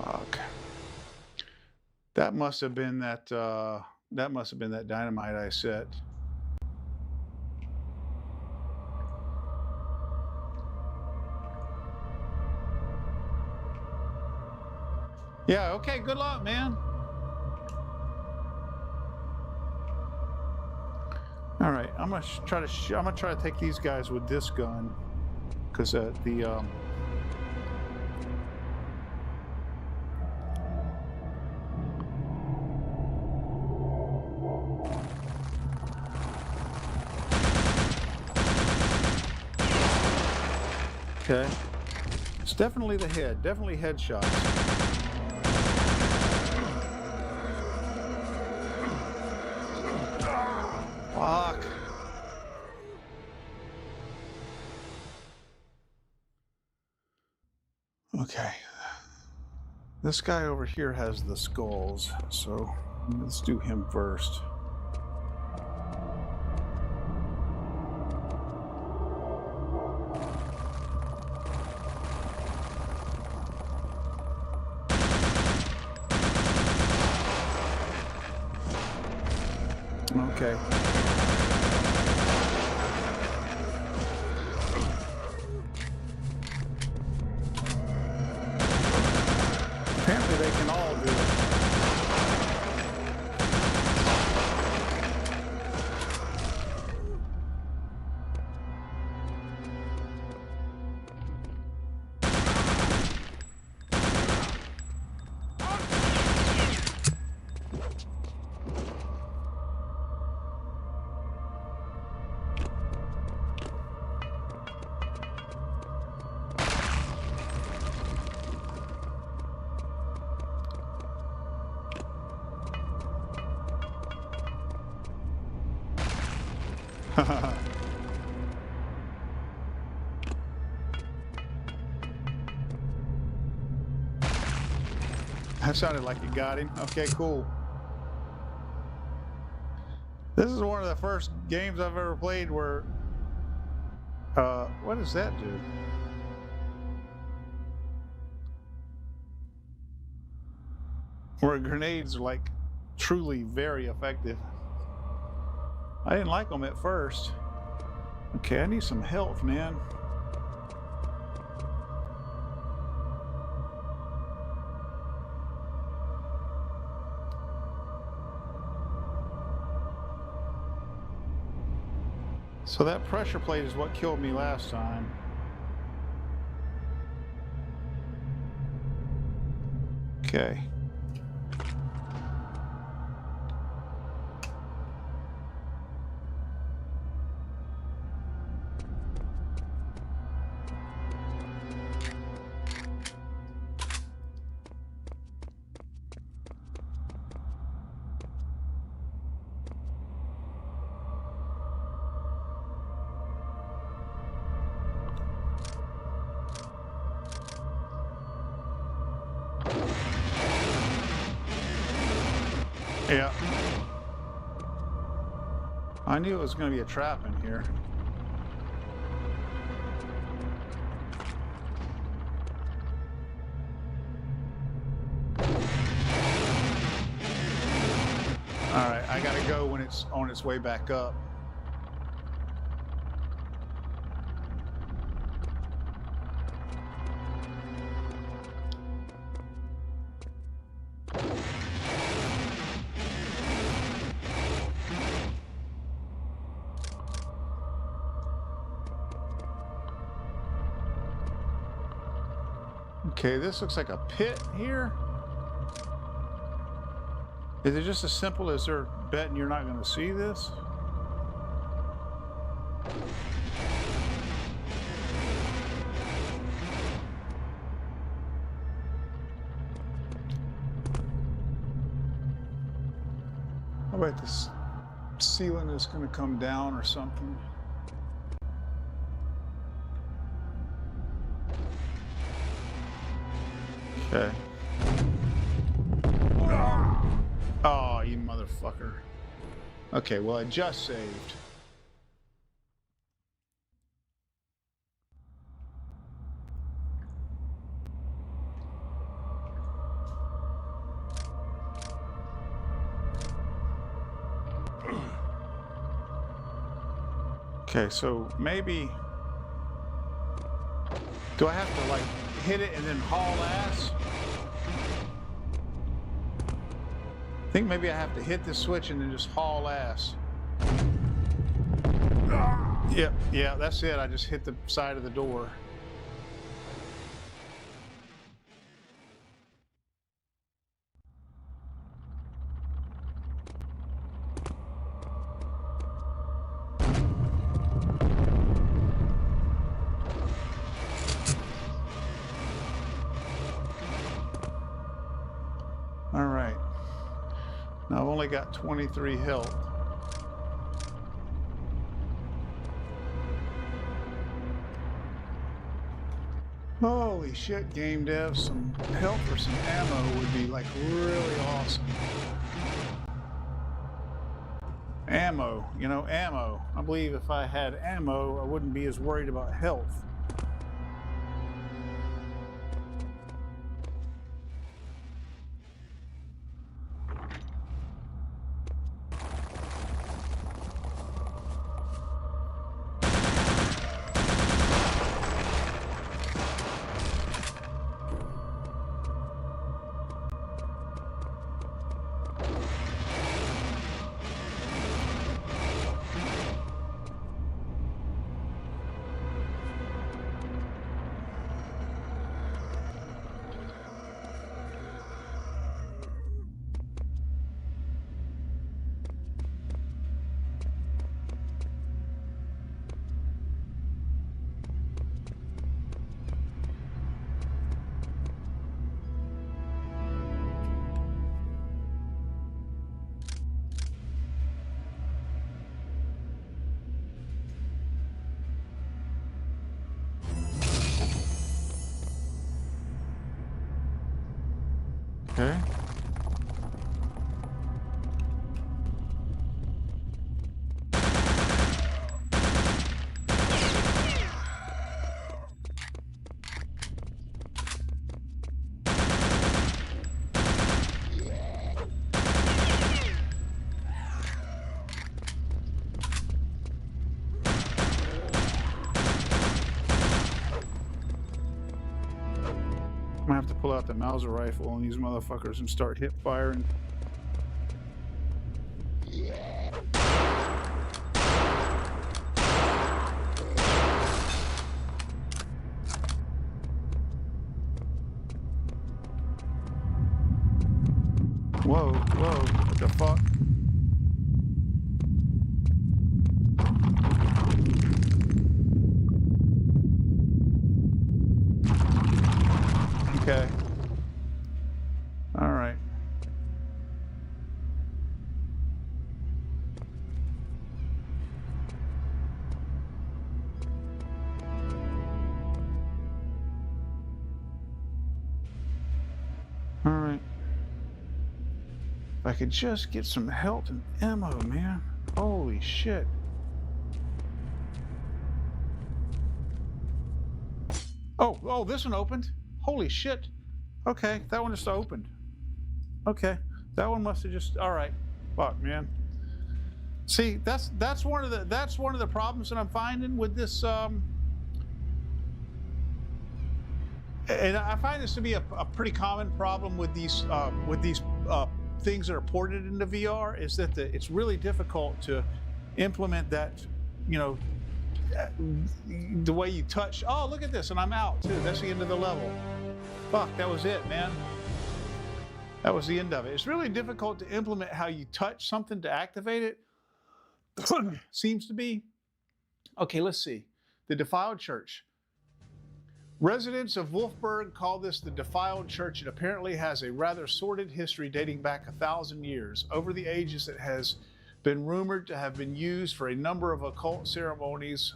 Fuck. That must have been that. That must have been that dynamite I set. Yeah. Okay. Good luck, man. All right. I'm gonna try to take these guys with this gun, because Okay. It's definitely the head. Definitely headshots. Fuck. Okay. This guy over here has the skulls, so let's do him first. Okay. Apparently they can all do it. That sounded like you got him. Okay, cool. This is one of the first games I've ever played where... what does that do? Where grenades are like truly very effective. I didn't like them at first. Okay, I need some health, man. So that pressure plate is what killed me last time. Okay. Yeah. I knew it was going to be a trap in here. All right, I gotta go when it's on its way back up. Okay, this looks like a pit here. Is it just as simple as they're betting you're not going to see this? How about this? ceiling is going to come down or something. Okay. Oh, you motherfucker. Okay, well, I just saved. Okay, so maybe... Do I have to, like, hit it and then haul ass? I think maybe I have to hit the switch and then just haul ass. Yep, yeah, that's it. I just hit the side of the door. All right. Now I've only got 23 health. Holy shit, game dev. Some help or some ammo would be like really awesome. Ammo, you know, ammo. I believe if I had ammo, I wouldn't be as worried about health. Okay. I'm gonna have to pull out the Mauser rifle on these motherfuckers and start hip firing. Whoa, whoa, what the fuck? Okay. All right. All right. If I could just get some health and ammo, man. Holy shit. Oh, this one opened. Holy shit. Okay, that one just opened. Okay, that one must have just, all right. Fuck, man. See, that's one of the problems that I'm finding with this and I find this to be a pretty common problem with these things that are ported into VR, is that it's really difficult to implement that, you know, the way you touch. Oh, look at this, and I'm out too. That's the end of the level. Fuck, that was it, man. That was the end of it. It's really difficult to implement how you touch something to activate it. Seems to be. Okay, let's see. The Defiled Church. Residents of Wolfburg call this the Defiled Church. It apparently has a rather sordid history dating back 1,000 years. Over the ages, it has been rumored to have been used for a number of occult ceremonies.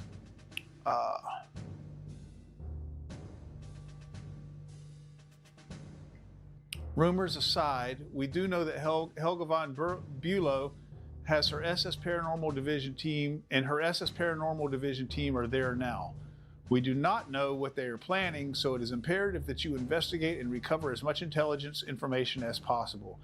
Rumors aside, we do know that Helga von Bülow has her SS Paranormal Division team, and her SS Paranormal Division team are there now. We do not know what they are planning, so it is imperative that you investigate and recover as much intelligence information as possible.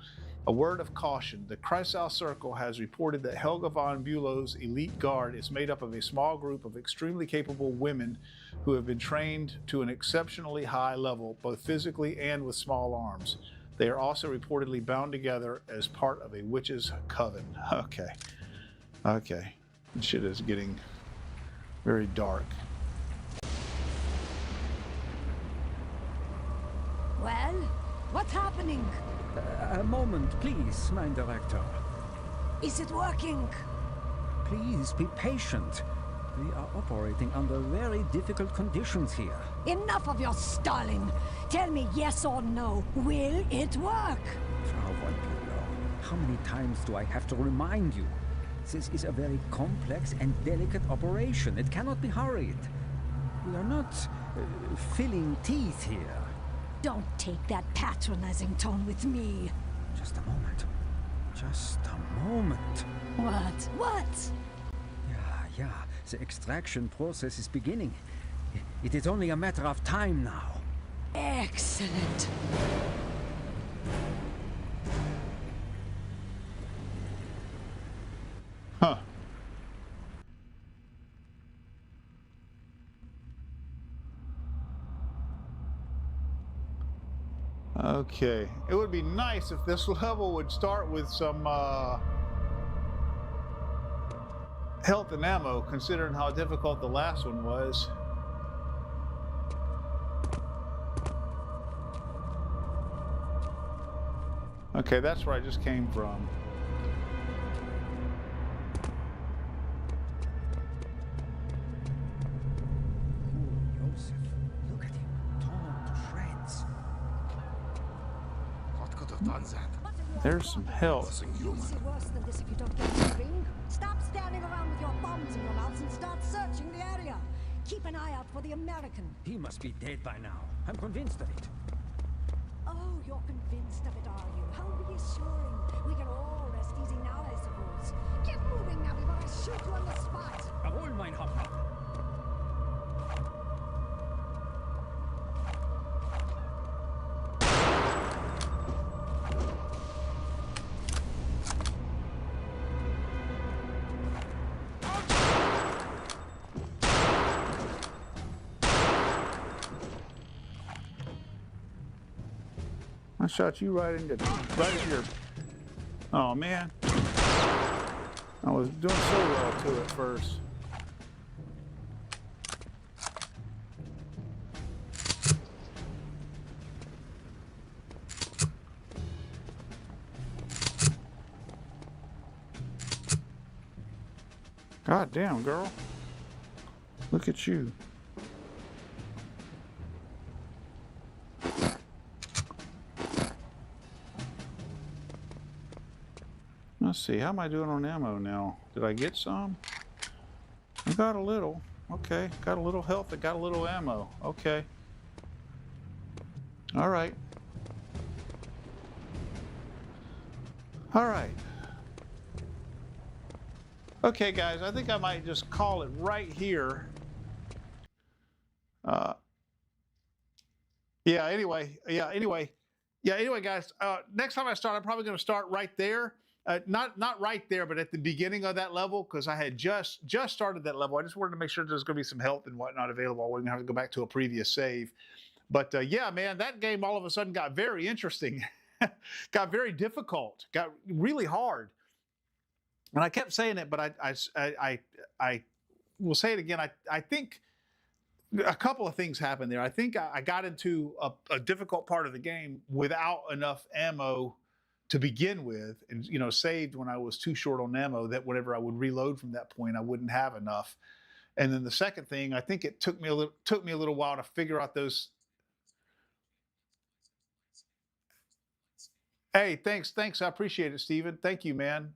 A word of caution, the Kreisau Circle has reported that Helga von Bülow's elite guard is made up of a small group of extremely capable women who have been trained to an exceptionally high level, both physically and with small arms. They are also reportedly bound together as part of a witch's coven. Okay. Okay. This shit is getting very dark. Well, what's happening? A moment, please, mein Director. Is it working? Please be patient. We are operating under very difficult conditions here. Enough of your stalling. Tell me yes or no. Will it work? Frau von Bülow, how many times do I have to remind you? This is a very complex and delicate operation. It cannot be hurried. We are not filling teeth here. Don't take that patronizing tone with me. Just a moment. Just a moment. What? What? Yeah. The extraction process is beginning. It is only a matter of time now. Excellent. Huh. Okay. It would be nice if this level would start with some health and ammo, considering how difficult the last one was. Okay, that's where I just came from. Joseph, look at him, torn to shreds. What could have done that? There's some help. You'll see worse than this if you don't get moving. Stop standing around with your bombs in your mouths and start searching the area. Keep an eye out for the American. He must be dead by now. I'm convinced of it. Oh, you're convinced of it, are you? How reassuring. We can all rest easy now, I suppose. Get moving now before I shoot you on the spot. Jawohl, mein Hauptmann. I shot you right into your. Oh man, I was doing so well to it first. God damn, girl. Look at you. Let's see, how am I doing on ammo now? Did I get some? I got a little. Okay, got a little health, I got a little ammo. Okay. All right. All right. Okay, guys, I think I might just call it right here. Anyway, guys, next time I start, I'm probably going to start right there. Not right there, but at the beginning of that level, because I had just started that level. I just wanted to make sure there's going to be some health and whatnot available. I wouldn't have to go back to a previous save. But yeah, man, that game all of a sudden got very interesting, got very difficult, got really hard. And I kept saying it, but I will say it again. I think a couple of things happened there. I think I got into a difficult part of the game without enough ammo to begin with, and saved when I was too short on ammo, that whenever I would reload from that point, I wouldn't have enough. And then the second thing, I think it took me a little while to figure out those. Hey, thanks, I appreciate it, Steven. Thank you, man.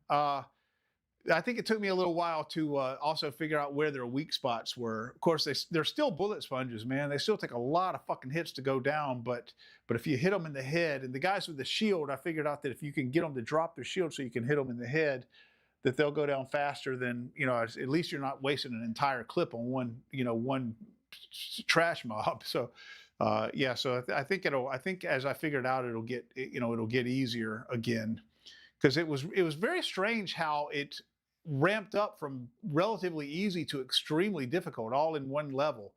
I think it took me a little while to also figure out where their weak spots were. Of course, they're still bullet sponges, man. They still take a lot of fucking hits to go down, but if you hit them in the head, and the guys with the shield, I figured out that if you can get them to drop their shield so you can hit them in the head, that they'll go down faster than, you know, at least you're not wasting an entire clip on one trash mob. So yeah, so I think as I figured out, it'll get easier again, because it was very strange how it ramped up from relatively easy to extremely difficult all in one level.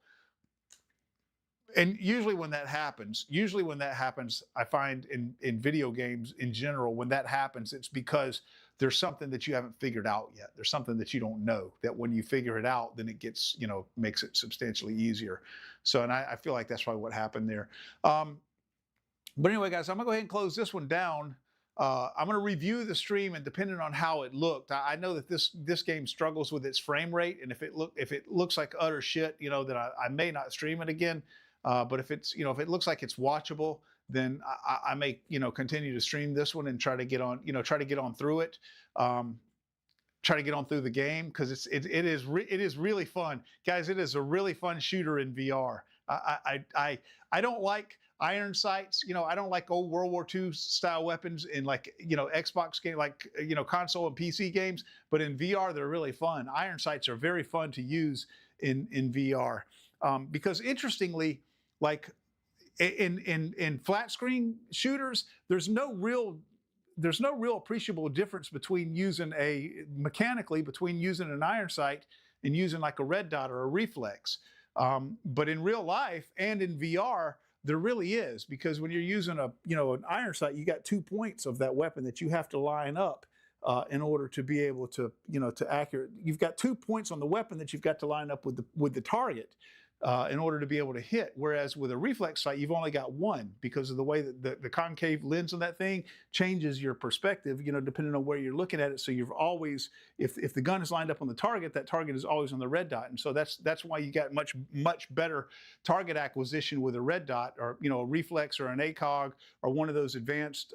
And usually when that happens, I find in video games in general, when that happens, it's because there's something that you haven't figured out yet. There's something that you don't know, that when you figure it out, then it gets, you know, makes it substantially easier. So, and I feel like that's probably what happened there. But anyway, guys, I'm gonna go ahead and close this one down. I'm going to review the stream, and depending on how it looked, I know that this game struggles with its frame rate, and if it looks like utter shit, you know, that I may not stream it again. But if it looks like it's watchable, then I may, you know, continue to stream this one and try to get on through it. Try to get on through the game, because it is really fun, guys. It is a really fun shooter in VR. I don't like iron sights, you know. I don't like old World War II style weapons in, like, you know, Xbox game, like, you know, console and PC games. But in VR, they're really fun. Iron sights are very fun to use in VR, because interestingly, like in flat screen shooters, there's no real appreciable difference between using between using an iron sight and using like a red dot or a reflex. But in real life and in VR, there really is, because when you're using an iron sight, you got 2 points of that weapon that you have to line up in order to be able to, you know, to accurate. You've got 2 points on the weapon that you've got to line up with the target in order to be able to hit. Whereas with a reflex sight, you've only got one, because of the way that the concave lens on that thing changes your perspective, you know, depending on where you're looking at it. So you've always, if the gun is lined up on the target, that target is always on the red dot. And so that's why you got much better target acquisition with a red dot, or, you know, a reflex or an ACOG or one of those advanced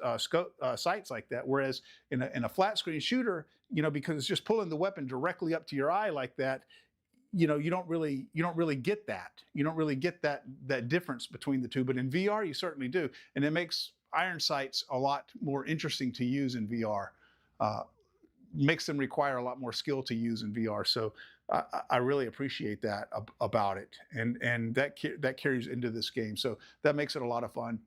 sights like that. Whereas in a flat screen shooter, you know, because it's just pulling the weapon directly up to your eye like that, you know, you don't really get that. You don't really get that difference between the two. But in VR, you certainly do, and it makes iron sights a lot more interesting to use in VR. Makes them require a lot more skill to use in VR. So I really appreciate that about it, and that carries into this game. So that makes it a lot of fun.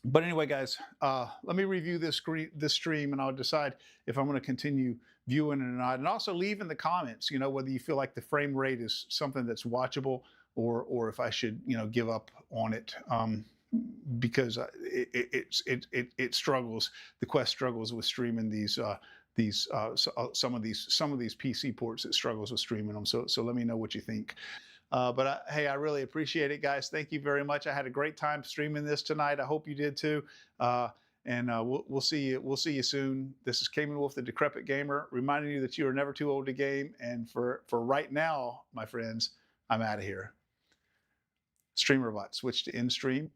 But anyway, guys, let me review this stream, and I'll decide if I'm going to continue viewing it or not. And also leave in the comments, you know, whether you feel like the frame rate is something that's watchable, or if I should, you know, give up on it, because it struggles. The Quest struggles with streaming some of these PC ports. It struggles with streaming them. So let me know what you think. But hey, I really appreciate it, guys. Thank you very much. I had a great time streaming this tonight. I hope you did too. And we'll see you soon. This is Cayman Wolf, the Decrepit Gamer, reminding you that you are never too old to game. And for right now, my friends, I'm out of here. Streamer bot, switch to end stream.